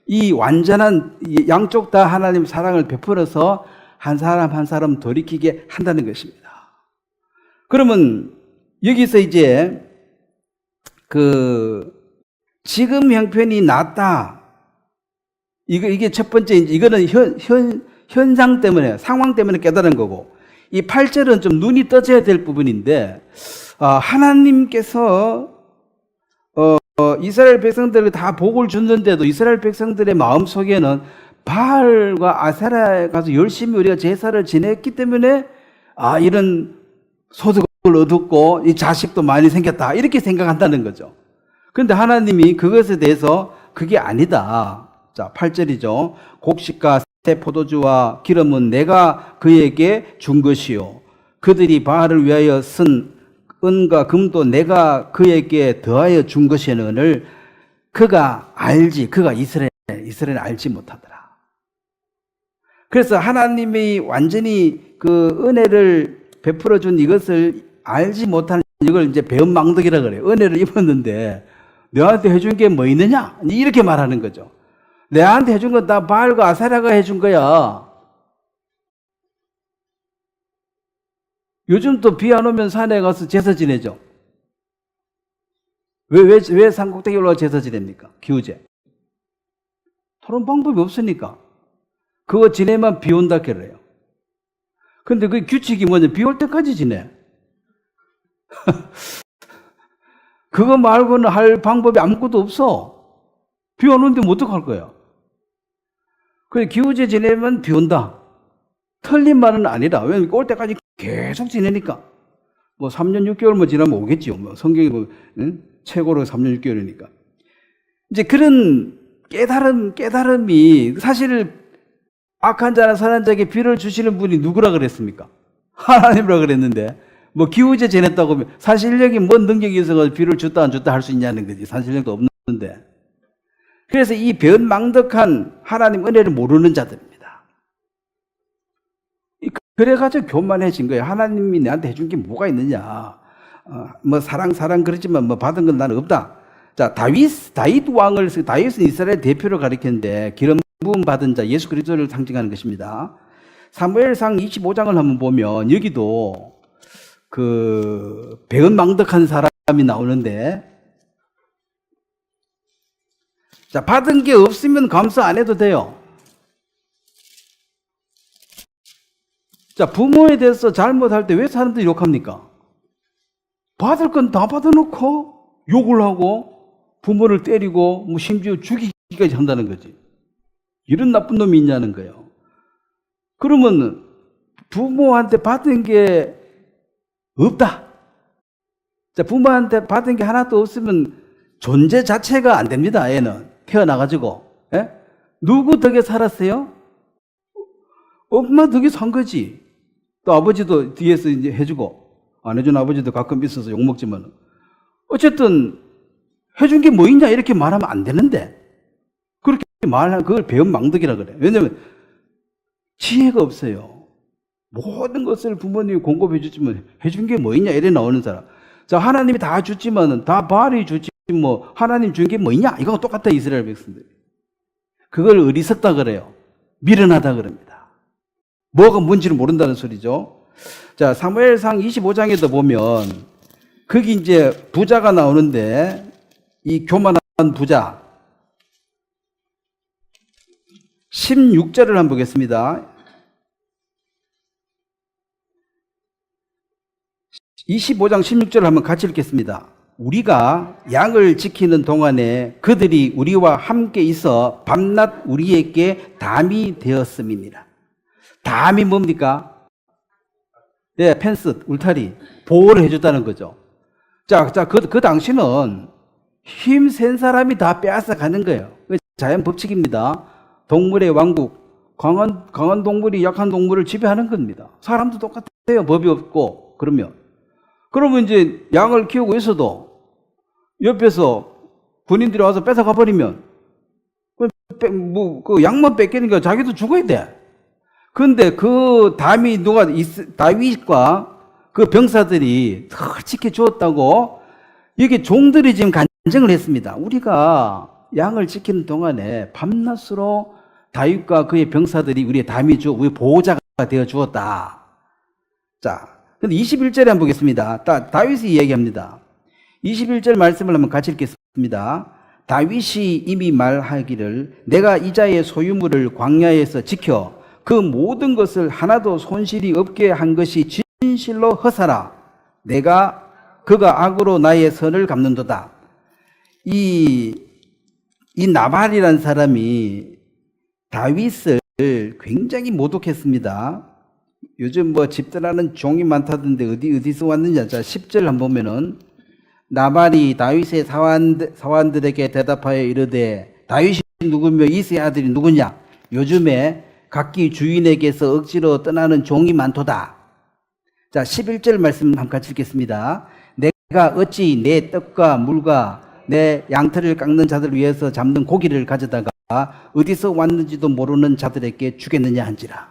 [SPEAKER 1] 이 완전한, 양쪽 다 하나님 사랑을 베풀어서 한 사람 한 사람 돌이키게 한다는 것입니다. 그러면 여기서 이제 지금 형편이 낫다. 이게 첫 번째, 이거는 현상 때문에, 상황 때문에 깨달은 거고, 이 8절은 좀 눈이 떠져야 될 부분인데, 하나님께서 이스라엘 백성들을 다 복을 줬는데도 이스라엘 백성들의 마음속에는 바알과 아세라에 가서 열심히 우리가 제사를 지냈기 때문에 이런 소득을 얻었고 이 자식도 많이 생겼다, 이렇게 생각한다는 거죠. 그런데 하나님이 그것에 대해서 그게 아니다. 자, 8절이죠. 곡식과 새 포도주와 기름은 내가 그에게 준 것이요, 그들이 바알을 위하여 쓴 은과 금도 내가 그에게 더하여 준 것이는을 그가 이스라엘 알지 못하더라. 그래서 하나님이 완전히 그 은혜를 베풀어 준 이것을 알지 못하는, 이걸 이제 배은망덕이라 그래요. 은혜를 입었는데 너한테 해준 게 뭐 있느냐, 이렇게 말하는 거죠. 내한테 해준 건 다 바알과 아세라가 해준 거야. 요즘 또 비 안 오면 산에 가서 제사 지내죠. 왜 산꼭대기 올라가 제사 지냅니까? 기우제. 그런 방법이 없으니까. 그거 지내면 비 온다 그래요. 근데 그 규칙이 뭐냐? 비 올 때까지 지내. 그거 말고는 할 방법이 아무것도 없어. 비 오는데 뭐 어떡할 거야? 그래, 기우제 지내면 비 온다. 틀린 말은 아니라, 왜냐면 올 때까지 계속 지내니까. 3년 6개월만 지나면 오겠지요. 성경이 최고로 3년 6개월이니까. 이제 그런 깨달음이 사실 악한 자나 선한 자에게 비를 주시는 분이 누구라 그랬습니까? 하나님이라 그랬는데 뭐 기후제 지냈다고 하면 산신령이 뭔 능력이 있어서 비를 줬다 안 줬다 할 수 있냐는 거지. 산신령도 없는데. 그래서 이 변망덕한 하나님 은혜를 모르는 자들입니다. 그래가지고 교만해진 거예요. 하나님이 내한테 해준 게 뭐가 있느냐. 뭐 사랑 그러지만 뭐 받은 건 나는 없다. 자, 다윗은 이스라엘 대표로 가리켰는데 기름 부음 받은 자 예수 그리스도를 상징하는 것입니다. 사무엘상 25장을 한번 보면 여기도 그 배은망덕한 사람이 나오는데, 자, 받은 게 없으면 감사 안 해도 돼요. 자, 부모에 대해서 잘못할 때 왜 사람들이 욕합니까? 받을 건 다 받아놓고 욕을 하고 부모를 때리고 뭐 심지어 죽이기까지 한다는 거지. 이런 나쁜 놈이 있냐는 거예요. 그러면 부모한테 받은 게 없다. 자, 부모한테 받은 게 하나도 없으면 존재 자체가 안 됩니다. 애는 태어나가지고. 예? 누구 덕에 살았어요? 엄마 덕에 산 거지. 또 아버지도 뒤에서 이제 해주고, 안 해준 아버지도 가끔 있어서 욕먹지만, 어쨌든 해준 게 뭐 있냐 이렇게 말하면 안 되는데, 그렇게 말하면 그걸 배은망덕이라 그래. 왜냐면 지혜가 없어요. 모든 것을 부모님이 공급해 주지만 해준 게 뭐 있냐 이래 나오는 사람. 자, 하나님이 다 줬지만 다 바알이 줬지 뭐 하나님 준 게 뭐 있냐? 이거랑 똑같아. 이스라엘 백성들. 그걸 어리석다 그래요. 미련하다 그럽니다. 뭐가 뭔지를 모른다는 소리죠. 자, 사무엘상 25장에도 보면 거기 이제 부자가 나오는데 이 교만한 부자 16절을 한번 보겠습니다. 25장 16절을 한번 같이 읽겠습니다. 우리가 양을 지키는 동안에 그들이 우리와 함께 있어 밤낮 우리에게 담이 되었음이니라. 담이 뭡니까? 예, 펜스, 울타리, 보호를 해줬다는 거죠. 자, 그 당시는 힘센 사람이 다 빼앗아 가는 거예요. 자연 법칙입니다. 동물의 왕국, 강한 동물이 약한 동물을 지배하는 겁니다. 사람도 똑같아요. 법이 없고, 그러면 이제 양을 키우고 있어도 옆에서 군인들이 와서 뺏어가 버리면 그 양만 뺏기니까 자기도 죽어야 돼. 그런데 그 다윗과 그 병사들이 더 지켜주었다고 여기 종들이 지금 간증을 했습니다. 우리가 양을 지키는 동안에 밤낮으로 다윗과 그의 병사들이 우리의 담이죠. 우리 보호자가 되어 주었다. 자, 근데 21절에 한번 보겠습니다. 다윗이 이야기합니다. 21절 말씀을 한번 같이 읽겠습니다. 다윗이 이미 말하기를 내가 이자의 소유물을 광야에서 지켜 그 모든 것을 하나도 손실이 없게 한 것이 진실로 허사라. 그가 악으로 나의 선을 갚는도다. 이 나발이라는 사람이 다윗을 굉장히 모독했습니다. 요즘 뭐 집들하는 종이 많다던데 어디서 왔느냐. 자, 10절 한번 보면은 나발이 다윗의 사환들에게 대답하여 이르되 다윗이 누구며 이새의 아들이 누구냐. 요즘에 각기 주인에게서 억지로 떠나는 종이 많도다. 자, 11절 말씀 한번 같이 읽겠습니다. 내가 어찌 내 떡과 물과 내 양털을 깎는 자들을 위해서 잡는 고기를 가져다가 어디서 왔는지도 모르는 자들에게 주겠느냐 한지라.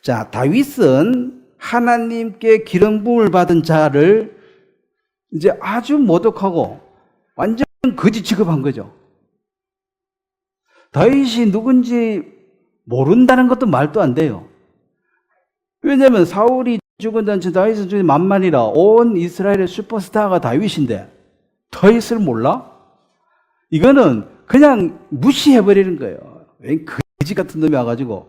[SPEAKER 1] 자, 다윗은 하나님께 기름 부음을 받은 자를 이제 아주 모독하고 완전 거지 취급한 거죠. 다윗이 누군지 모른다는 것도 말도 안 돼요. 왜냐하면 사울이 죽은 전체 다윗은 중에 만만이라 온 이스라엘의 슈퍼스타가 다윗인데 다윗을 몰라? 이거는 그냥 무시해버리는 거예요. 왜 거지 같은 놈이 와가지고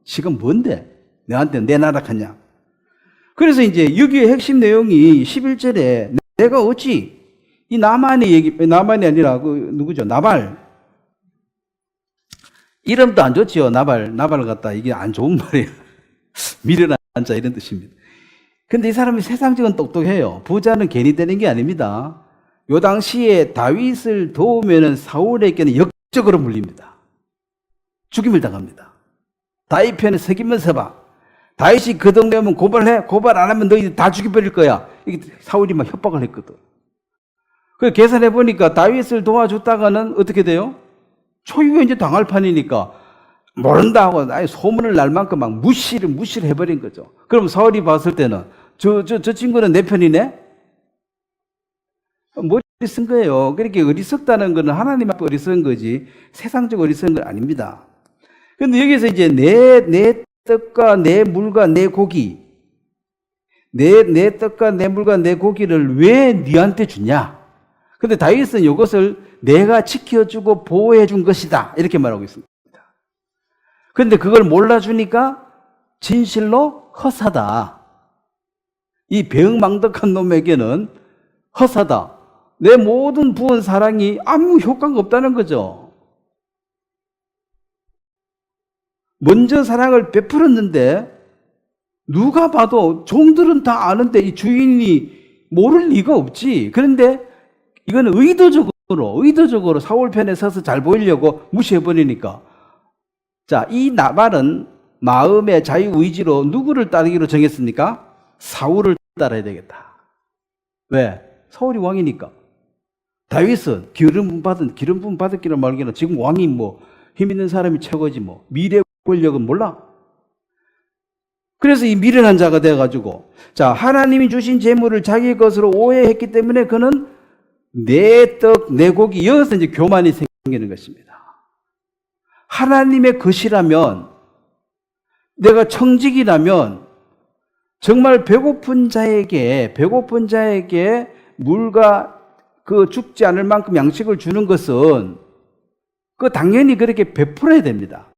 [SPEAKER 1] 지금 뭔데? 내한테 내 나라 갔냐? 그래서 이제 여기에 핵심 내용이 11절에 내가 어찌 이 나만이 아니라 누구죠? 나발. 이름도 안 좋지요. 나발 갖다 이게 안 좋은 말이에요. 미련한 자 이런 뜻입니다. 근데 이 사람이 세상적은 똑똑해요. 부자는 괜히 되는 게 아닙니다. 요 당시에 다윗을 도우면은 사울에게는 역적으로 물립니다. 죽임을 당합니다. 다윗 편에 서기면서 봐. 다윗이 그 동네 오면 고발해. 고발 안 하면 너희들 다 죽여버릴 거야. 이게 사울이 막 협박을 했거든. 그 계산해 보니까 다윗을 도와줬다가는 어떻게 돼요? 초유에 이제 당할 판이니까 모른다 하고 아예 소문을 날 만큼 막 무시를 해버린 거죠. 그럼 사울이 봤을 때는 저 친구는 내 편이네? 머리 쓴 거예요. 그렇게 어리석다는 거는 하나님 앞에 어리석은 거지 세상적 어리석은 건 아닙니다. 근데 여기서 이제 내 떡과 내 물과 내 고기, 내 떡과 내 물과 내 고기를 왜 네한테 주냐? 근데 다윗은 이것을 내가 지켜주고 보호해 준 것이다 이렇게 말하고 있습니다. 근데 그걸 몰라주니까 진실로 허사다. 이 배은망덕한 놈에게는 허사다. 내 모든 부은 사랑이 아무 효과가 없다는 거죠. 먼저 사랑을 베풀었는데 누가 봐도 종들은 다 아는데 이 주인이 모를 리가 없지. 그런데 이건 의도적으로 사울 편에 서서 잘 보이려고 무시해버리니까. 자, 이 나발은 마음의 자유의지로 누구를 따르기로 정했습니까? 사울을 따라야 되겠다. 왜? 사울이 왕이니까. 다윗은 기름 부음 받았기는 말기는 지금 왕이 뭐 힘 있는 사람이 최고지 뭐 미래 권력은 몰라. 그래서 이 미련한 자가 돼가지고 자 하나님이 주신 재물을 자기 것으로 오해했기 때문에 그는 내 떡, 내 고기 여기서 이제 교만이 생기는 것입니다. 하나님의 것이라면 내가 청직이라면 정말 배고픈 자에게 물과 그 죽지 않을 만큼 양식을 주는 것은 그 당연히 그렇게 베풀어야 됩니다.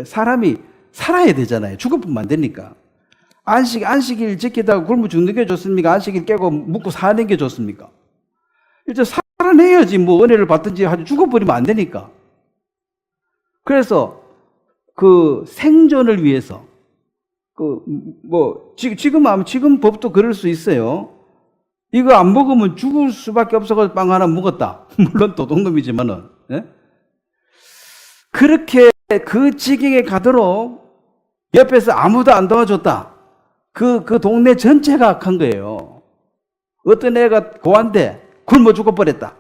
[SPEAKER 1] 사람이 살아야 되잖아요. 죽어보면 안 되니까. 안식일 지키다가 굶어 죽는 게 좋습니까? 안식일 깨고 묵고 사는 게 좋습니까? 이제 살아내야지 뭐 은혜를 받든지 하지 죽어버리면 안 되니까. 그래서 그 생존을 위해서 지금 법도 그럴 수 있어요. 이거 안 먹으면 죽을 수밖에 없어서 빵 하나 먹었다. 물론 도둑놈이지만은. 예? 그렇게 그 지경에 가도록 옆에서 아무도 안 도와줬다. 그 동네 전체가 악한 거예요. 어떤 애가 고한데 굶어 죽어버렸다.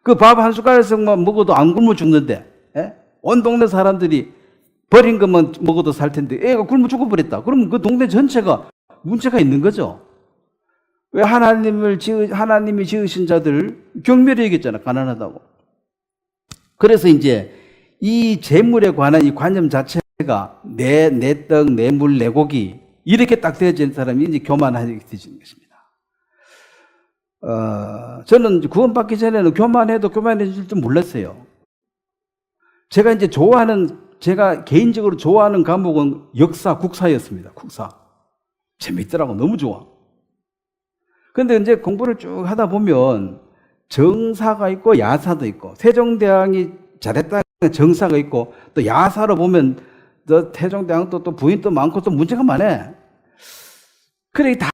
[SPEAKER 1] 그 밥 한 숟가락씩만 먹어도 안 굶어 죽는데, 예? 온 동네 사람들이 버린 것만 먹어도 살 텐데 애가 굶어 죽어버렸다. 그러면 그 동네 전체가 문제가 있는 거죠. 왜 하나님이 지으신 자들 경멸해 얘기했잖아. 가난하다고. 그래서 이제 이 재물에 관한 이 관념 자체가 내 떡, 내 물, 내 고기 이렇게 딱 되어진 사람이 이제 교만하게 되어지는 것입니다. 저는 구원받기 전에는 교만해도 교만해질 줄 몰랐어요. 제가 개인적으로 좋아하는 과목은 국사였습니다. 국사. 재밌더라고. 너무 좋아. 근데 이제 공부를 쭉 하다 보면 정사가 있고 야사도 있고 세종대왕이 잘했다는 정사가 있고 또 야사로 보면 태종대왕도 또 부인도 많고 또 문제가 많아. 그래 다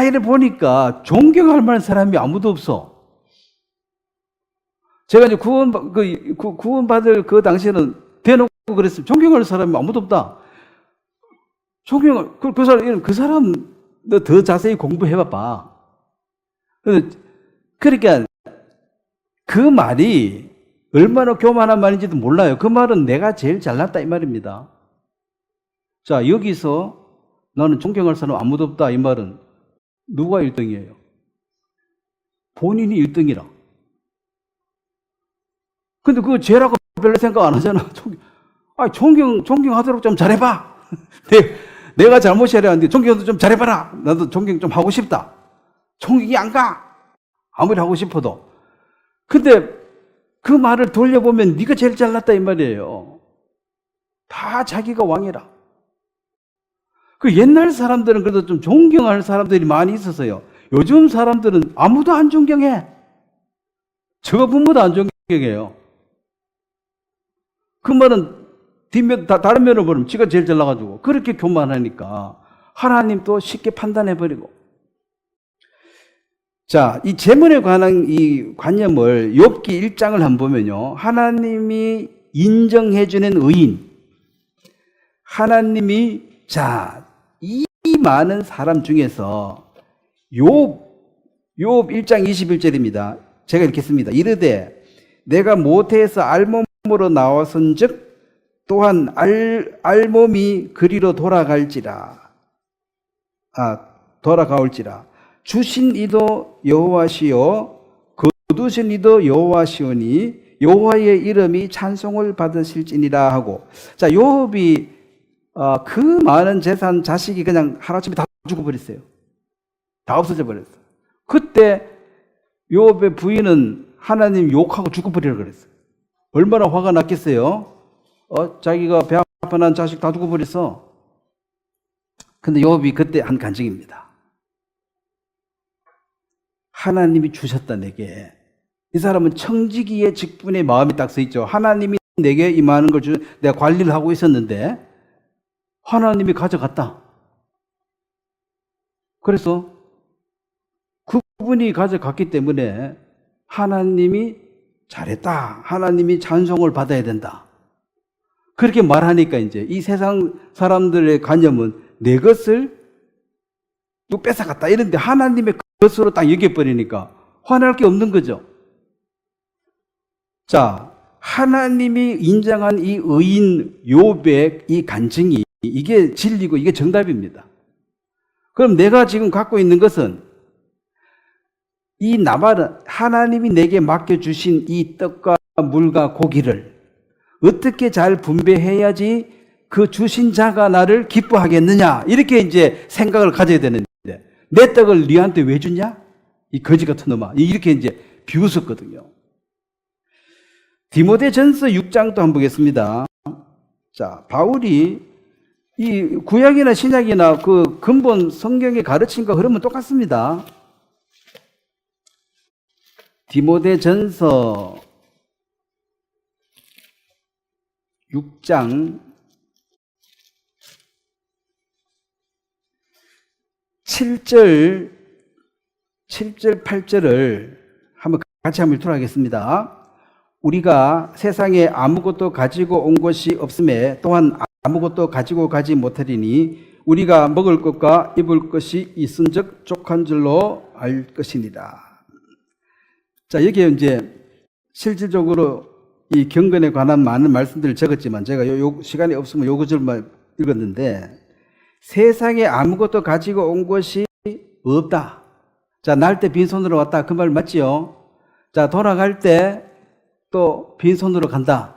[SPEAKER 1] 이래 보니까 존경할 만한 사람이 아무도 없어. 제가 이제 구원받을 그 당시에는 대놓고 그랬어요. 존경할 사람이 아무도 없다. 그 사람 너 더 자세히 공부해봐봐. 그러니까 그 말이 얼마나 교만한 말인지도 몰라요. 그 말은 내가 제일 잘났다 이 말입니다. 자, 여기서 나는 존경할 사람 아무도 없다 이 말은 누가 1등이에요? 본인이 1등이라. 근데 그거 죄라고 별로 생각 안 하잖아. 존경하도록 좀 잘해봐. 내가 잘못이라 하는데 존경도 좀 잘해봐라. 나도 존경 좀 하고 싶다. 존경이 안 가. 아무리 하고 싶어도. 근데 그 말을 돌려보면 네가 제일 잘났다 이 말이에요. 다 자기가 왕이라. 그 옛날 사람들은 그래도 좀 존경할 사람들이 많이 있었어요. 요즘 사람들은 아무도 안 존경해. 저분보다 안 존경해요. 그 말은 다른 면으로 보면 지가 제일 잘나가지고 그렇게 교만하니까 하나님도 쉽게 판단해버리고. 자, 이 재물에 관한 이 관념을 욥기 1장을 한번 보면요. 하나님이 인정해주는 의인, 하나님이 이 많은 사람 중에서 욥 1장 21절입니다. 제가 읽겠습니다. 이르되 내가 모태에서 알몸으로 나왔은즉 또한 알몸이 그리로 돌아가올지라 주신 이도 여호와시요 거두신 이도 여호와시오니 여호와의 이름이 찬송을 받으실지니라 하고, 자, 욥이 그 많은 재산, 자식이 그냥 하루아침에 다 죽어버렸어요. 다 없어져 버렸어요. 그때 욥의 부인은 하나님 욕하고 죽어버리라 그랬어요. 얼마나 화가 났겠어요? 자기가 배 아파 난 자식 다 죽어버렸어. 근데 욥이 그때 한 간증입니다. 하나님이 주셨다 내게. 이 사람은 청지기의 직분의 마음이 딱 서 있죠. 하나님이 내게 임하는 걸 내가 관리를 하고 있었는데 하나님이 가져갔다. 그래서 그분이 가져갔기 때문에 하나님이 잘했다. 하나님이 찬송을 받아야 된다. 그렇게 말하니까 이제 이 세상 사람들의 관념은 내 것을 누구 뺏어갔다 이런데 하나님의 것으로 딱 여겨버리니까 화날 게 없는 거죠. 자, 하나님이 인정한 이 의인 욥의 이 간증이 이게 진리고 이게 정답입니다. 그럼 내가 지금 갖고 있는 것은 이 나발은 하나님이 내게 맡겨주신 이 떡과 물과 고기를 어떻게 잘 분배해야지 그 주신 자가 나를 기뻐하겠느냐 이렇게 이제 생각을 가져야 되는데 내 떡을 네한테 왜 주냐? 이 거지 같은 놈아 이렇게 이제 비웃었거든요. 디모데전서 6장도 한번 보겠습니다. 자, 바울이 이 구약이나 신약이나 그 근본 성경의 가르침과 흐름은 똑같습니다. 디모데전서 6장 7절 8절을 같이 한번 읽도록 하겠습니다. 우리가 세상에 아무것도 가지고 온 것이 없음에 또한 아무것도 가지고 가지 못하리니 우리가 먹을 것과 입을 것이 있은즉 족한 줄로 알 것이니라. 자, 여기에 이제 실질적으로 이 경건에 관한 많은 말씀들을 적었지만 제가 시간이 없으면 요 구절만 읽었는데 세상에 아무것도 가지고 온 것이 없다. 자, 날 때 빈손으로 왔다. 그 말 맞지요? 자, 돌아갈 때 또 빈손으로 간다.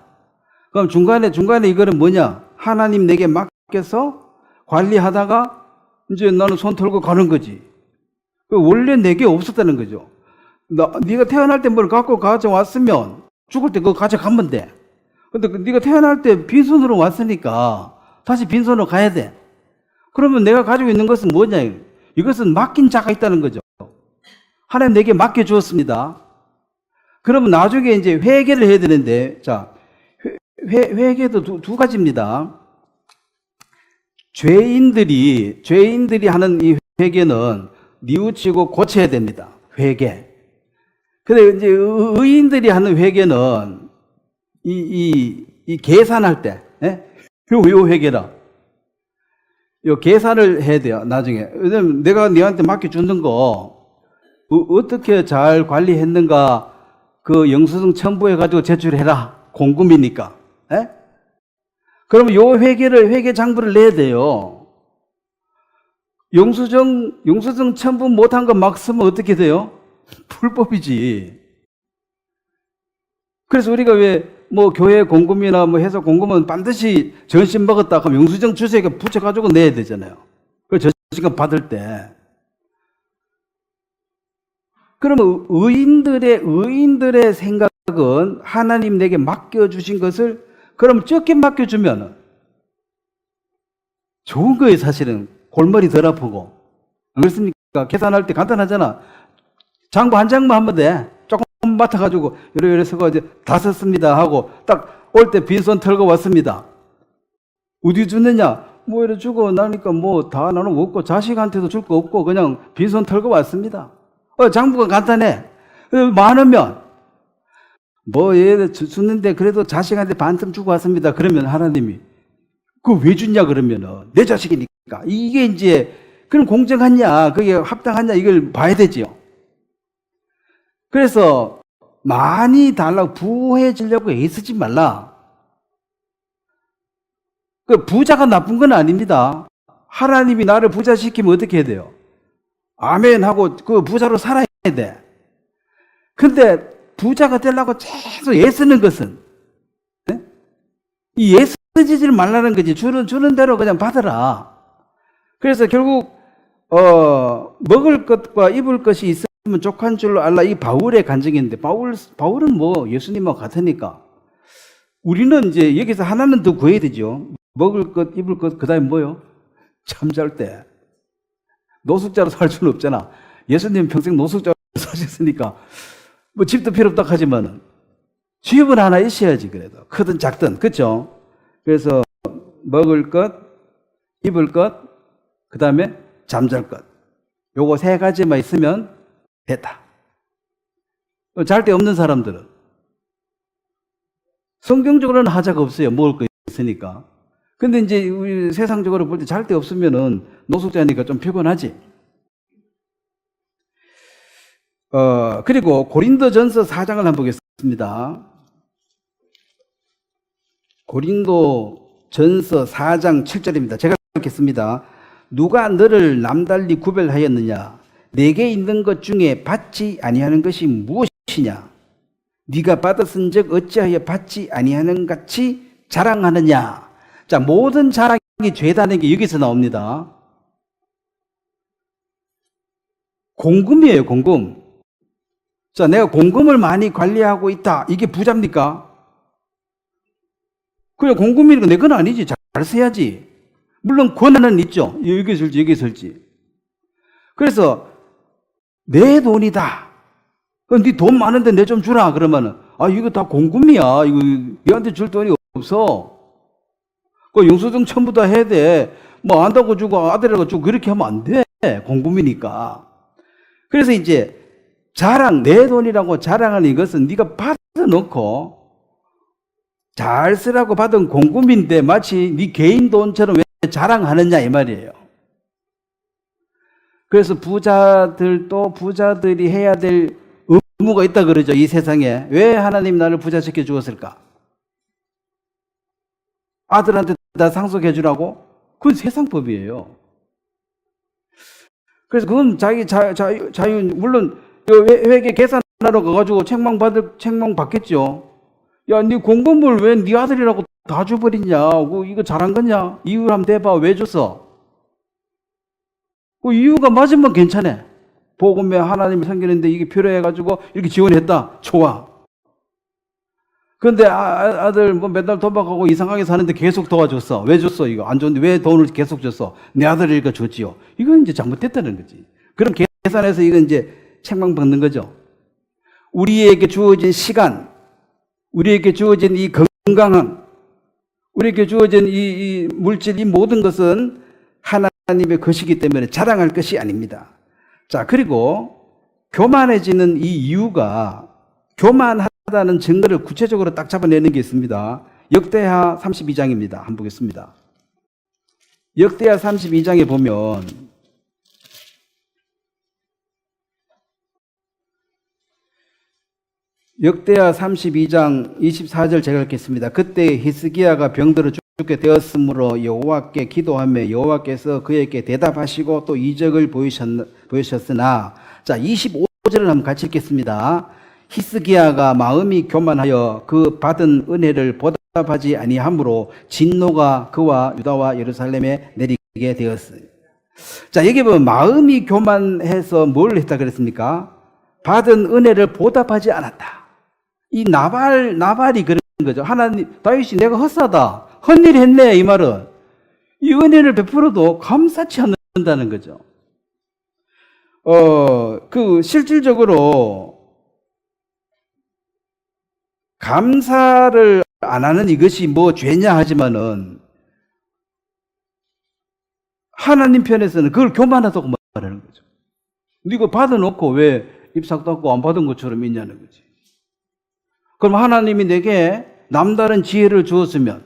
[SPEAKER 1] 그럼 중간에 이거는 뭐냐? 하나님 내게 맡겨서 관리하다가 이제 나는 손 털고 가는 거지. 원래 내게 없었다는 거죠. 네가 태어날 때 뭘 갖고 가져왔으면 죽을 때 그거 가져가면 돼. 근데 네가 태어날 때 빈손으로 왔으니까 다시 빈손으로 가야 돼. 그러면 내가 가지고 있는 것은 뭐냐? 이것은 맡긴 자가 있다는 거죠. 하나님 내게 맡겨주었습니다. 그러면 나중에 이제 회개를 해야 되는데, 자, 회개도 두 가지입니다. 죄인들이 하는 이 회개는 뉘우치고 고쳐야 됩니다. 회개. 근데 이제 의인들이 하는 회개는 이 계산할 때, 요 회개라. 요 계산을 해야 돼요, 나중에. 왜냐면 내가 너한테 맡겨주는 거, 어떻게 잘 관리했는가, 그 영수증 첨부해가지고 제출해라. 공금이니까. 그러면 요 회계 장부를 내야 돼요. 영수증 첨부 못한 거 막 쓰면 어떻게 돼요? 불법이지. 그래서 우리가 왜 뭐 교회 공금이나 뭐 해서 공금은 반드시 전신 먹었다 그럼 영수증 주세요 붙여가지고 내야 되잖아요. 그 전신금 받을 때. 그러면 의인들의 생각은 하나님 내게 맡겨주신 것을 그럼 적게 맡겨주면 좋은 거예요. 사실은 골머리 덜 아프고. 안 그렇습니까? 계산할 때 간단하잖아. 장부 한 장만 하면 돼. 조금 맡아가지고 이래 서가 이제 다 썼습니다 하고 딱 올 때 빈손 털고 왔습니다. 어디 주느냐? 뭐 이래 주고 나니까 뭐 다 나는 없고 자식한테도 줄 거 없고 그냥 빈손 털고 왔습니다. 장부가 간단해. 많으면 뭐 얘 주는데 그래도 자식한테 반쯤 주고 왔습니다. 그러면 하나님이 그거 왜 줬냐 그러면은 내 자식이니까. 이게 이제 그럼 공정하냐, 그게 합당하냐 이걸 봐야 되지요. 그래서 많이 달라고 부해지려고 애쓰지 말라. 그 부자가 나쁜 건 아닙니다. 하나님이 나를 부자시키면 어떻게 해야 돼요? 아멘 하고 그 부자로 살아야 돼. 근데 부자가 되려고 계속 애쓰는 것은, 네? 이 애쓰지를 말라는 거지. 주는 대로 그냥 받아라. 그래서 결국 먹을 것과 입을 것이 있으면 족한 줄로 알라. 이 바울의 간증인데, 바울은 뭐 예수님하고 같으니까 우리는 이제 여기서 하나는 더 구해야 되죠. 먹을 것, 입을 것, 그 다음에 뭐요? 잠잘 때. 노숙자로 살 수는 없잖아. 예수님 평생 노숙자로 사셨으니까 뭐 집도 필요 없다 하지만 집은 하나 있어야지. 그래도 크든 작든, 그렇죠? 그래서 먹을 것, 입을 것, 그 다음에 잠잘 것, 요거 세 가지만 있으면 됐다. 잘 데 없는 사람들은 성경적으로는 하자가 없어요. 먹을 거 있으니까. 근데 이제 우리 세상적으로 볼 때 잘 데 없으면은 노숙자니까 좀 피곤하지. 그리고 고린도전서 4장을 한번 보겠습니다. 고린도전서 4장 7절입니다. 제가 읽겠습니다. 누가 너를 남달리 구별하였느냐? 내게 있는 것 중에 받지 아니하는 것이 무엇이냐? 네가 받았은즉 어찌하여 받지 아니하는 같이 자랑하느냐? 자, 모든 자랑이 죄다는 게 여기서 나옵니다. 공금이에요, 공금. 자, 내가 공금을 많이 관리하고 있다. 이게 부자입니까? 그래, 공금이니까 내 건 아니지. 잘 써야지. 물론 권한은 있죠. 여기 쓸지, 여기 쓸지. 그래서 내 돈이다. 네 돈 많은데 내 좀 주라. 그러면은, 이거 다 공금이야. 이거 얘한테 줄 돈이 없어. 그 영수증 전부 다 해야 돼. 뭐 안다고 주고 아들이라고 주고 그렇게 하면 안 돼. 공금이니까. 그래서 이제 자랑, 내 돈이라고 자랑하는 이것은 네가 받아놓고 잘 쓰라고 받은 공금인데 마치 네 개인 돈처럼 왜 자랑하느냐 이 말이에요. 그래서 부자들도 부자들이 해야 될 의무가 있다 그러죠. 이 세상에. 왜 하나님 나를 부자시켜 주었을까? 아들한테 다 상속해 주라고? 그건 세상법이에요. 그래서 그건 자기 자유, 물론 회계 계산하러 가가지고 책망 받겠죠. 야, 네 공금을 왜 네 아들이라고 다 줘버리냐? 이거 잘한 거냐? 이유를 한번 대봐. 왜 줬어? 그 이유가 맞으면 괜찮아. 복음에 하나님이 섬기는데 이게 필요해가지고 이렇게 지원했다. 좋아. 그런데 아들 뭐 맨날 도박하고 이상하게 사는데 계속 도와줬어. 왜 줬어? 이거 안 좋은데 왜 돈을 계속 줬어? 내 아들이니까 줬지요. 이건 이제 잘못됐다는 거지. 그럼 계산해서 이건 이제 책망 받는 거죠. 우리에게 주어진 시간, 우리에게 주어진 이 건강함, 우리에게 주어진 이 물질, 이 모든 것은 하나님의 것이기 때문에 자랑할 것이 아닙니다. 자, 그리고 교만해지는 이 이유가 교만하다는 증거를 구체적으로 딱 잡아내는 게 있습니다. 역대하 32장입니다. 한번 보겠습니다. 역대하 32장에 보면 역대하 32장 24절 제가 읽겠습니다. 그때 히스기야가 병들어 죽게 되었으므로 여호와께 기도하며 여호와께서 그에게 대답하시고 또 이적을 보이셨으나, 자, 25절을 한번 같이 읽겠습니다. 히스기야가 마음이 교만하여 그 받은 은혜를 보답하지 아니하므로 진노가 그와 유다와 예루살렘에 내리게 되었어요. 자, 여기 보면 마음이 교만해서 뭘 했다 그랬습니까? 받은 은혜를 보답하지 않았다. 이 나발이 그런 거죠. 하나님, 다윗이 내가 헛사다, 헛일 했네, 이 말은. 이 은혜를 베풀어도 감사치 않는다는 거죠. 실질적으로 감사를 안 하는 이것이 뭐 죄냐 하지만은 하나님 편에서는 그걸 교만하다고 말하는 거죠. 네가 받아놓고 왜 입싹 닫고 안 받은 것처럼 있냐는 거지. 그럼 하나님이 내게 남다른 지혜를 주었으면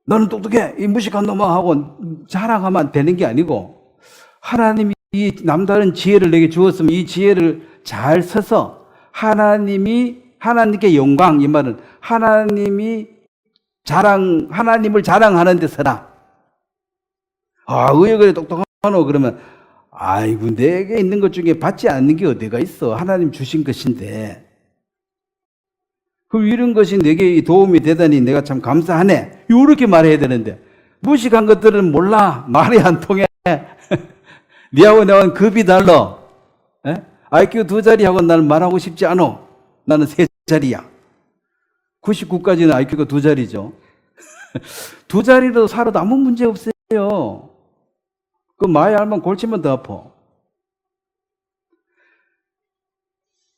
[SPEAKER 1] 너는 똑똑해, 이 무식한 놈아 하고 자랑하면 되는 게 아니고, 하나님이 이 남다른 지혜를 내게 주었으면 이 지혜를 잘 써서 하나님께 영광, 이 말은 하나님을 자랑하는 데 써라. 왜 그래 똑똑하노? 그러면 아이고, 내게 있는 것 중에 받지 않는 게 어디가 있어? 하나님 주신 것인데. 그럼 이런 것이 내게 도움이 되다니 내가 참 감사하네. 이렇게 말해야 되는데, 무식한 것들은 몰라. 말이 안 통해. 니하고 나하고는 급이 달라. IQ 2자리하고 나는 말하고 싶지 않아. 나는 3자리야. 99까지는 IQ가 2자리죠. 2자리로 살아도 아무 문제 없어요. 그 마에 알면 골치면 더 아파.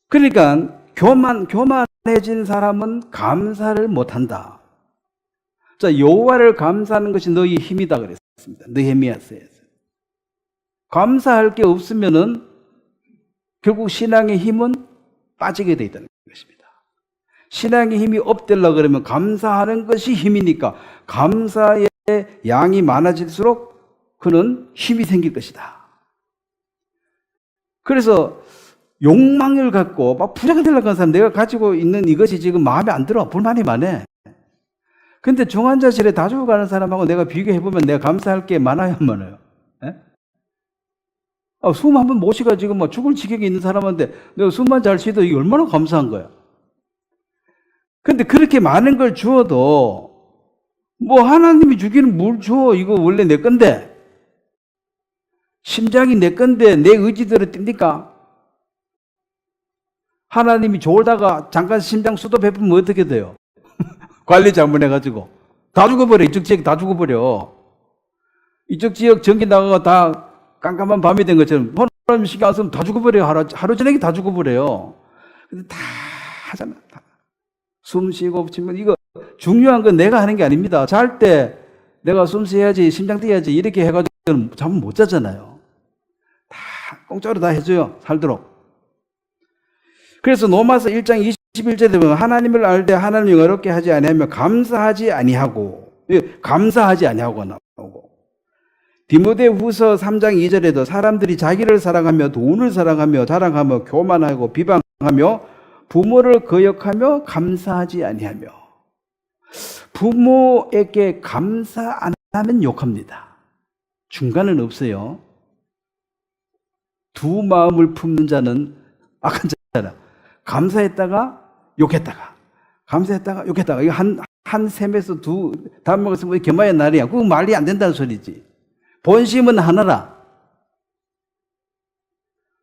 [SPEAKER 1] 그러니까 교만해진 사람은 감사를 못한다. 자, 여호와를 감사하는 것이 너희 힘이다 그랬습니다. 느헤미야서에서. 감사할 게 없으면은 결국 신앙의 힘은 빠지게 돼 있다는 것입니다. 신앙의 힘이 업되려고 그러면 감사하는 것이 힘이니까 감사의 양이 많아질수록 그는 힘이 생길 것이다. 그래서 욕망을 갖고 막 부자가 되려고 하는 사람, 내가 가지고 있는 이것이 지금 마음에 안 들어. 불만이 많아. 근데 중환자실에 다 죽어가는 사람하고 내가 비교해보면 내가 감사할 게 많아요, 안 많아요? 숨 한 번 못 쉬가 지금 막 죽을 지경에 있는 사람한테 내가 숨만 잘 쉬도 이게 얼마나 감사한 거야. 근데 그렇게 많은 걸 주어도 뭐 하나님이 주기는 뭘 줘? 이거 원래 내 건데. 심장이 내 건데 내 의지대로 뜁니까? 하나님이 졸다가 잠깐 심장 수도 베풀면 어떻게 돼요? 관리 잘못해가지고 다 죽어버려. 이쪽 지역 다 죽어버려. 이쪽 지역 전기 나가고 다 깜깜한 밤이 된 것처럼 하나님 신경 안 쓰면 다 죽어버려요. 하루 저녁에 다 죽어버려요. 근데 다 하잖아. 숨 쉬고 치면 이거 중요한 건 내가 하는 게 아닙니다. 잘 때 내가 숨 쉬어야지, 심장 뛰어야지 이렇게 해가지고 잠 못 자잖아요. 다 공짜로 다 해줘요. 살도록. 그래서 로마서 1장 21절에 보면 하나님을 알되 하나님을 어렵게 하지 아니하며 감사하지 아니하고 나오고, 디모데후서 3장 2절에도 사람들이 자기를 사랑하며 돈을 사랑하며 자랑하며 교만하고 비방하며 부모를 거역하며 감사하지 아니하며. 부모에게 감사 안 하면 욕합니다. 중간은 없어요. 두 마음을 품는 자는 악한 자라. 감사했다가 욕했다가, 감사했다가 욕했다가. 이거 한 셈에서 다음 먹었으면 겸하의 날이야. 그거 말이 안 된다는 소리지. 본심은 하나라.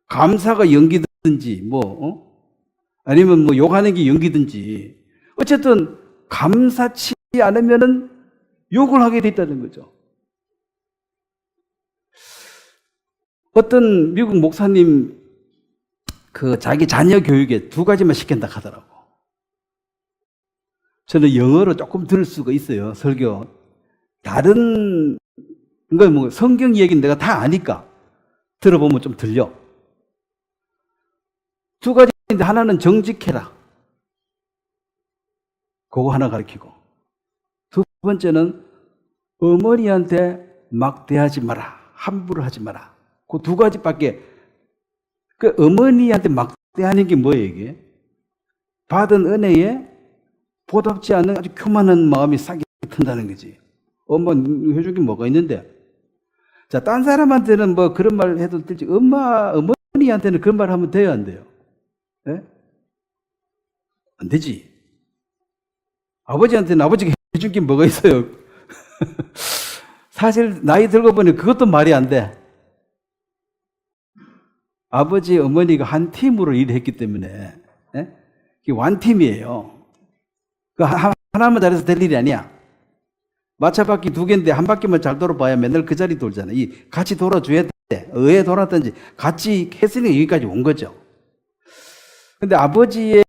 [SPEAKER 1] 감사가 연기든지 아니면 욕하는 게 연기든지 어쨌든 감사치 않으면은 욕을 하게 돼 있다는 거죠. 어떤 미국 목사님 자기 자녀 교육에 2가지만 시킨다 하더라고. 저는 영어로 조금 들을 수가 있어요. 설교. 다른 성경 얘기는 내가 다 아니까 들어보면 좀 들려. 2가지인데 하나는 정직해라. 그거 하나 가르치고, 2번째는 어머니한테 막대하지 마라. 함부로 하지 마라. 그 2가지밖에. 그 어머니한테 막대하는 게 뭐예요, 이게? 받은 은혜에 보답지 않는 아주 교만한 마음이 싹이 튼다는 거지. 엄마 해준 게 뭐가 있는데? 자, 딴 사람한테는 그런 말 해도 될지, 어머니한테는 그런 말 하면 돼요, 안 돼요? 네? 안 되지. 아버지한테는 아버지가 해준 게 뭐가 있어요? 사실 나이 들고 보니 그것도 말이 안 돼. 아버지, 어머니가 한 팀으로 일을 했기 때문에, 이게 완팀이에요. 하나만 잘해서 될 일이 아니야. 마차바퀴 2개인데 한 바퀴만 잘 돌아봐야 맨날 그 자리 돌잖아. 같이 돌아줘야 돼. 의에 돌았든지 같이 했으니까 여기까지 온 거죠. 근데 아버지의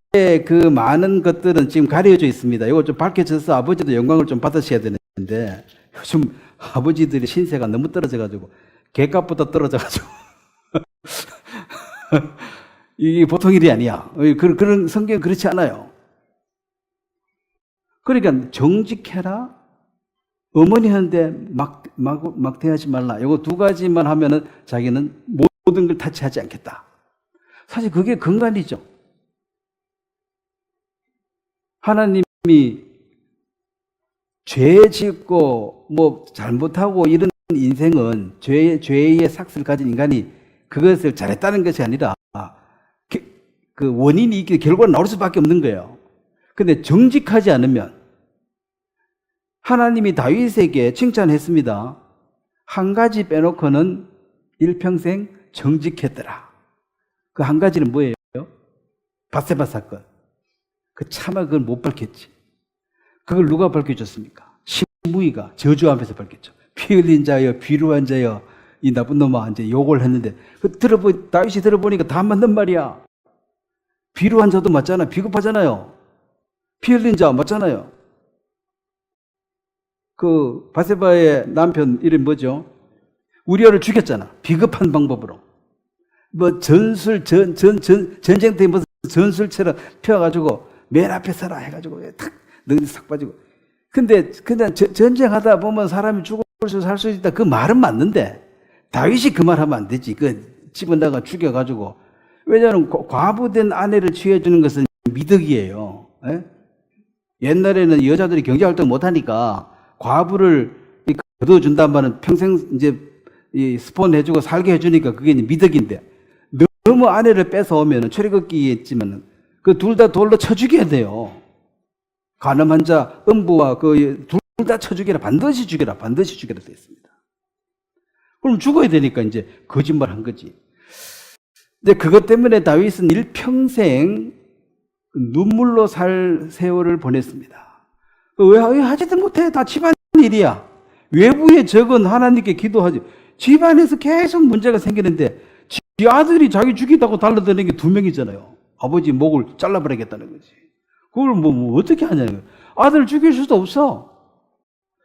[SPEAKER 1] 그 많은 것들은 지금 가려져 있습니다. 이거 좀 밝혀져서 아버지도 영광을 좀 받으셔야 되는데, 요즘 아버지들의 신세가 너무 떨어져가지고, 개값보다 떨어져가지고, 이게 보통 일이 아니야. 그런 성경은 그렇지 않아요. 그러니까 정직해라. 어머니 하는데 막대하지 말라. 이거 두 가지만 하면은 자기는 모든 걸 타치하지 않겠다. 사실 그게 근간이죠. 하나님이 죄 짓고 뭐 잘못하고 이런 인생은 죄의 삭스를 가진 인간이 그것을 잘했다는 것이 아니라 그 원인이 있기 결과가 나올 수밖에 없는 거예요. 근데 정직하지 않으면 하나님이 다윗에게 칭찬했습니다. 한 가지 빼놓고는 일평생 정직했더라. 그 한 가지는 뭐예요? 밧세바 사건. 그 차마 그걸 못 밝혔지. 그걸 누가 밝혀줬습니까? 시므이가 저주 앞에서 밝혔죠. 피 흘린 자여, 비루한 자여, 이 나쁜 놈아, 이제 욕을 했는데, 다윗이 들어보니까 다 맞는 말이야. 비루한 자도 맞잖아. 비겁하잖아요. 피 흘린 자 맞잖아요. 그 밧세바의 남편 이름 뭐죠? 우리아를 죽였잖아. 비겁한 방법으로. 뭐 전쟁터에 무슨 전술처럼 펴가지고 맨 앞에 서라 해가지고 탁 능지 싹 빠지고. 근데 그냥 전쟁하다 보면 사람이 죽을 수 살 수 있다. 그 말은 맞는데 다윗이 그 말 하면 안 되지. 그 집어다가 죽여가지고. 왜냐하면 과부된 아내를 취해주는 것은 미덕이에요. 에? 옛날에는 여자들이 경제활동 못하니까 과부를 거둬준단 말은 평생 이제 스폰 해주고 살게 해주니까 그게 미덕인데, 너무 아내를 뺏어오면 철이걷기겠지만 그 둘 다 돌로 쳐 죽여야 돼요. 간음한 자, 음부와 그 둘 다 쳐 죽여라. 반드시 죽여라. 반드시 죽여라 되어 있습니다. 그럼 죽어야 되니까 이제 거짓말 한 거지. 근데 그것 때문에 다윗은 일평생 눈물로 살 세월을 보냈습니다. 왜 하지도 못해? 다 집안 일이야. 외부의 적은 하나님께 기도하지. 집안에서 계속 문제가 생기는데 지 아들이 자기 죽이다고 달라드는 게 2명이잖아요. 아버지 목을 잘라버리겠다는 거지. 그걸 뭐 어떻게 하냐는 거예요. 아들 죽일 수도 없어.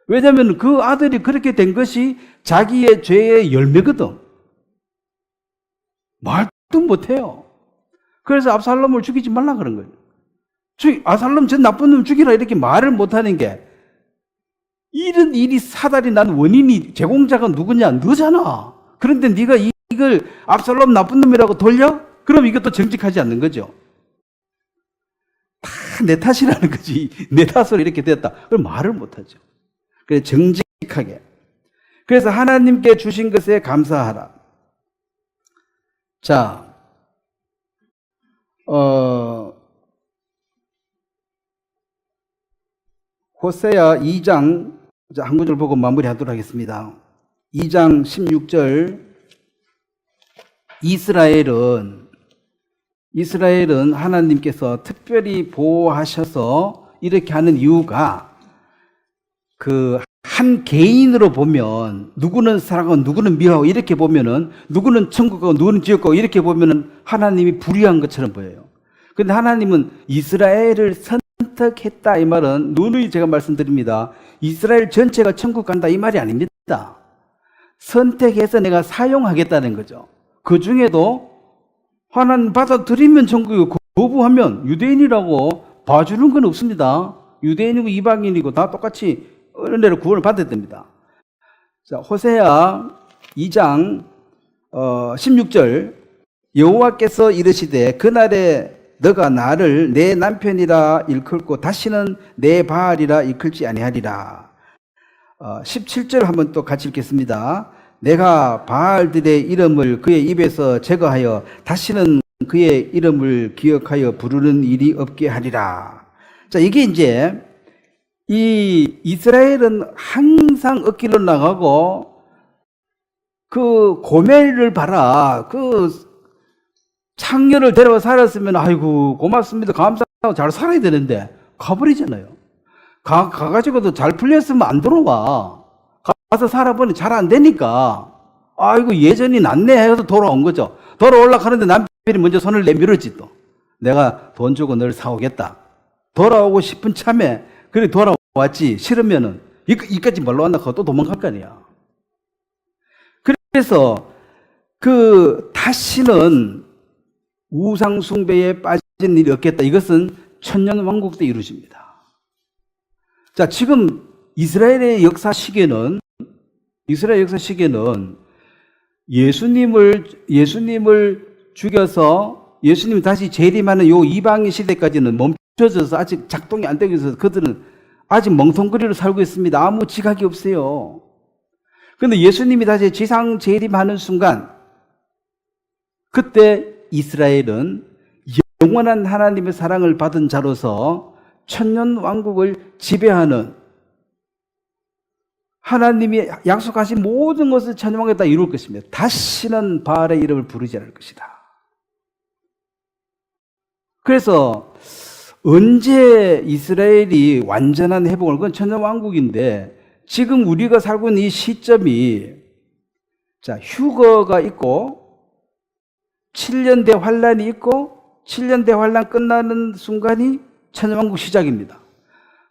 [SPEAKER 1] 왜냐하면 그 아들이 그렇게 된 것이 자기의 죄의 열매거든. 말도 못해요. 그래서 압살롬을 죽이지 말라 그런 거예요. 압살롬 저 나쁜 놈 죽이라 이렇게 말을 못하는 게, 이런 일이 사달이 난 원인이 제공자가 누구냐? 너잖아. 그런데 네가 이걸 압살롬 나쁜 놈이라고 돌려? 그럼 이것도 정직하지 않는 거죠. 다 내 탓이라는 거지. 내 탓으로 이렇게 됐다. 그럼 말을 못하죠. 그래서 정직하게. 그래서 하나님께 주신 것에 감사하라. 자, 호세아 2장 한 구절 보고 마무리하도록 하겠습니다. 2장 16절. 이스라엘은 하나님께서 특별히 보호하셔서 이렇게 하는 이유가, 그 한 개인으로 보면 누구는 사랑하고 누구는 미워하고 이렇게 보면은, 누구는 천국 가고 누구는 지옥 가고 이렇게 보면은 하나님이 불의한 것처럼 보여요. 근데 하나님은 이스라엘을 선택했다 이 말은 누누이 제가 말씀드립니다. 이스라엘 전체가 천국 간다 이 말이 아닙니다. 선택해서 내가 사용하겠다는 거죠. 그 중에도 하나님 받아들이면 천국이고 거부하면 유대인이라고 봐주는 건 없습니다. 유대인이고 이방인이고 다 똑같이 은혜로 구원을 받아야 됩니다. 자, 호세아 2장 16절. 여호와께서 이르시되 그날에 너가 나를 내 남편이라 일컬고 다시는 내 바알이라 일컬지 아니하리라. 17절 한번 또 같이 읽겠습니다. 내가 바알들의 이름을 그의 입에서 제거하여 다시는 그의 이름을 기억하여 부르는 일이 없게 하리라. 자, 이게 이제 이 이스라엘은 항상 억길로 나가고, 그 고멜을 봐라. 그 창녀를 데려와 살았으면 아이고 고맙습니다 감사하고 잘 살아야 되는데 가버리잖아요. 가가지고도 잘 풀렸으면 안 돌아와. 가서 살아보니 잘 안 되니까 아이고 예전이 낫네 해서 돌아온 거죠. 돌아오려고 하는데 남편이 먼저 손을 내밀었지. 또 내가 돈 주고 널 사오겠다. 돌아오고 싶은 참에 그래 돌아왔지. 싫으면은 이까지 말로 왔나 또 도망갈 거 아니야. 그래서 그 다시는 우상 숭배에 빠진 일이 없겠다. 이것은 천년 왕국 때 이루어집니다. 자, 지금 이스라엘 역사 시계는 예수님을 죽여서 예수님이 다시 재림하는 요 이방인 시대까지는 멈춰져서 아직 작동이 안 되고 있어서 그들은 아직 멍텅거리로 살고 있습니다. 아무 지각이 없어요. 그런데 예수님이 다시 지상 재림하는 순간, 그때 이스라엘은 영원한 하나님의 사랑을 받은 자로서 천년 왕국을 지배하는, 하나님이 약속하신 모든 것을 천년 왕국에 다 이룰 것입니다. 다시는 바알의 이름을 부르지 않을 것이다. 그래서 언제 이스라엘이 완전한 회복을, 그건 천년 왕국인데, 지금 우리가 살고 있는 이 시점이, 자, 휴거가 있고 7년 대환란이 있고 7년 대환란 끝나는 순간이 천년왕국 시작입니다.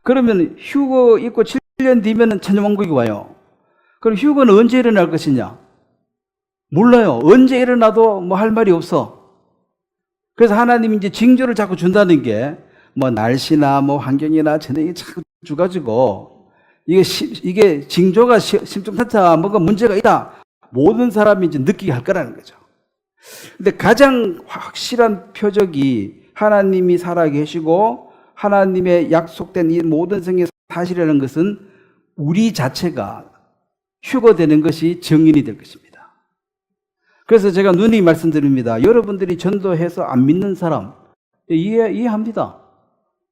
[SPEAKER 1] 그러면 휴거 있고 7년 뒤면 천년왕국이 와요. 그럼 휴거는 언제 일어날 것이냐? 몰라요. 언제 일어나도 뭐 할 말이 없어. 그래서 하나님이 이제 징조를 자꾸 준다는 게, 뭐 날씨나 뭐 환경이나 전쟁이 자꾸 주가지고, 이게 징조가 심중탄타 뭔가 문제가 있다, 모든 사람이 이제 느끼게 할 거라는 거죠. 근데 가장 확실한 표적이 하나님이 살아계시고 하나님의 약속된 이 모든 성경의 사실이라는 것은 우리 자체가 휴거되는 것이 증인이 될 것입니다. 그래서 제가 누누이 말씀드립니다. 여러분들이 전도해서 안 믿는 사람 이해합니다.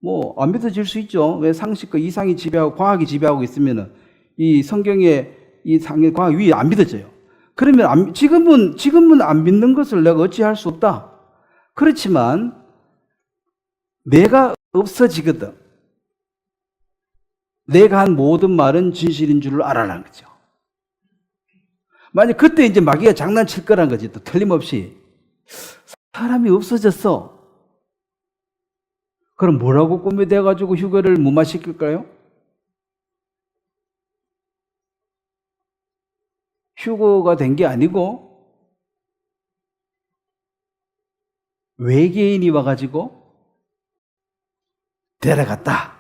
[SPEAKER 1] 뭐 안 믿어질 수 있죠. 왜? 상식과 이상이 지배하고 과학이 지배하고 있으면 이 성경의 이 상의 과학 위에 안 믿어져요. 그러면 지금은 안 믿는 것을 내가 어찌할 수 없다. 그렇지만 내가 없어지거든. 내가 한 모든 말은 진실인 줄을 알아라는 거죠. 만약 그때 이제 마귀가 장난칠 거란 거지. 또 틀림없이 사람이 없어졌어. 그럼 뭐라고 꿈이 돼가지고 휴거를 무마시킬까요? 휴거가 된 게 아니고 외계인이 와가지고 데려갔다.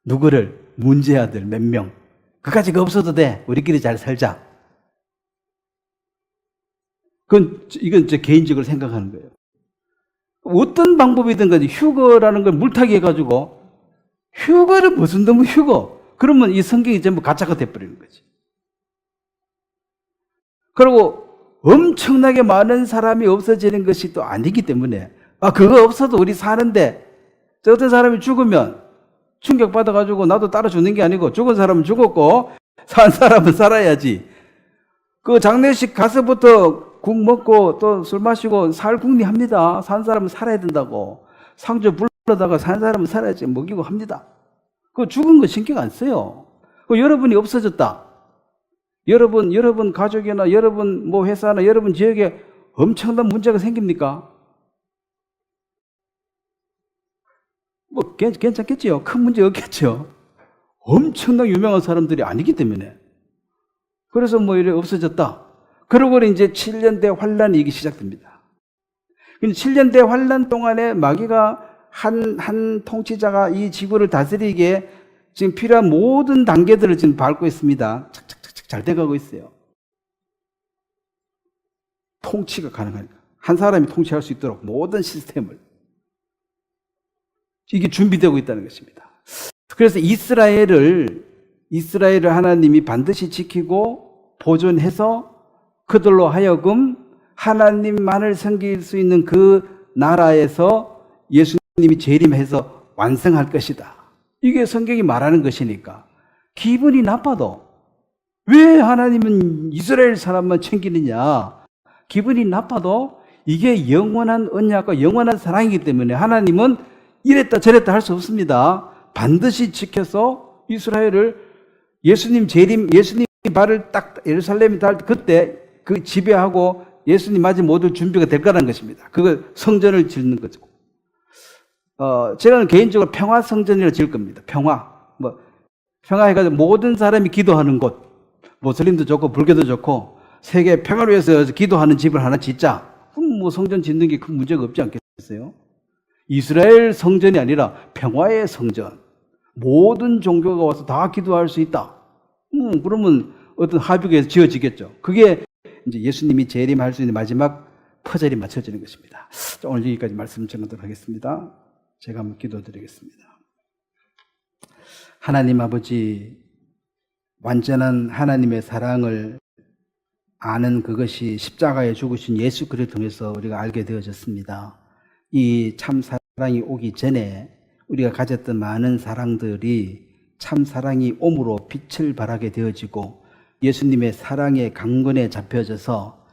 [SPEAKER 1] 누구를? 문제 아들 몇 명. 그까지가 없어도 돼. 우리끼리 잘 살자. 이건 제 개인적으로 생각하는 거예요. 어떤 방법이든 간에 휴거라는 걸 물타기 해가지고, 휴거를 무슨 놈의 휴거? 그러면 이 성경이 전부 가짜가 돼버리는 거지. 그리고 엄청나게 많은 사람이 없어지는 것이 또 아니기 때문에, 그거 없어도 우리 사는데, 저 어떤 사람이 죽으면 충격받아가지고 나도 따라 죽는 게 아니고, 죽은 사람은 죽었고 산 사람은 살아야지. 그 장례식 가서부터 국 먹고 또 술 마시고 살 궁리합니다. 산 사람은 살아야 된다고. 상조 불러다가 산 사람은 살아야지 먹이고 합니다. 그 죽은 거 신경 안 써요. 그 여러분이 없어졌다. 여러분 가족이나 여러분 뭐 회사나 여러분 지역에 엄청난 문제가 생깁니까? 뭐 괜찮겠지요. 큰 문제 없겠죠. 엄청나게 유명한 사람들이 아니기 때문에. 그래서 뭐 이래 없어졌다. 그러고 이제 7년대 환란이 이게 시작됩니다. 근데 7년대 환란 동안에 마귀가 한 통치자가 이 지구를 다스리기에 지금 필요한 모든 단계들을 지금 밟고 있습니다. 착착착착 잘 돼가고 있어요. 통치가 가능하니까. 한 사람이 통치할 수 있도록 모든 시스템을. 이게 준비되고 있다는 것입니다. 그래서 이스라엘을 하나님이 반드시 지키고 보존해서 그들로 하여금 하나님만을 섬길 수 있는 그 나라에서 예수님이 재림해서 완성할 것이다. 이게 성경이 말하는 것이니까 기분이 나빠도, 왜 하나님은 이스라엘 사람만 챙기느냐, 기분이 나빠도 이게 영원한 언약과 영원한 사랑이기 때문에 하나님은 이랬다 저랬다 할 수 없습니다. 반드시 지켜서 이스라엘을 예수님 발을 딱 예루살렘에 닿을 때 그때 그 지배하고 예수님 맞은 모든 준비가 될 거라는 것입니다. 그걸 성전을 짓는 거죠. 제가 개인적으로 평화 성전이라고 지을 겁니다. 평화 해가지고 모든 사람이 기도하는 곳, 모슬림도 좋고 불교도 좋고 세계 평화를 위해서 기도하는 집을 하나 짓자. 그럼 뭐 성전 짓는 게 큰 문제가 없지 않겠어요? 이스라엘 성전이 아니라 평화의 성전. 모든 종교가 와서 다 기도할 수 있다. 그러면 어떤 합의가 지어지겠죠. 그게 이제 예수님이 재림할 수 있는 마지막 퍼즐이 맞춰지는 것입니다. 오늘 여기까지 말씀 전하도록 하겠습니다. 제가 한번 기도드리겠습니다. 하나님 아버지, 완전한 하나님의 사랑을 아는 그것이 십자가에 죽으신 예수 그리스도를 통해서 우리가 알게 되어졌습니다. 이 참 사랑이 오기 전에 우리가 가졌던 많은 사랑들이 참 사랑이 옴으로 빛을 발하게 되어지고 예수님의 사랑의 강건에 잡혀져서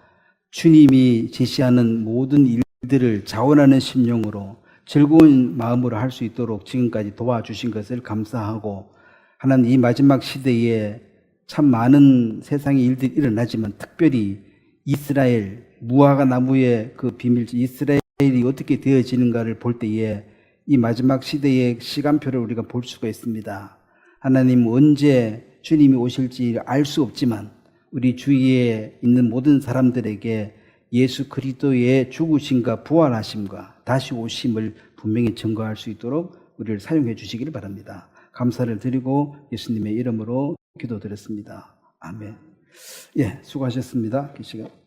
[SPEAKER 1] 주님이 제시하는 모든 일들을 자원하는 심령으로 즐거운 마음으로 할 수 있도록 지금까지 도와주신 것을 감사하고, 하나님 이 마지막 시대에 참 많은 세상의 일들이 일어나지만 특별히 이스라엘 무화과 나무의 그 비밀, 이스라엘이 어떻게 되어지는가를 볼 때에 이 마지막 시대의 시간표를 우리가 볼 수가 있습니다. 하나님 언제 주님이 오실지 알 수 없지만 우리 주위에 있는 모든 사람들에게 예수 그리스도의 죽으심과 부활하심과 다시 오심을 분명히 증거할 수 있도록 우리를 사용해 주시기를 바랍니다. 감사를 드리고 예수님의 이름으로 기도드렸습니다. 아멘. 예, 수고하셨습니다. 이 시간.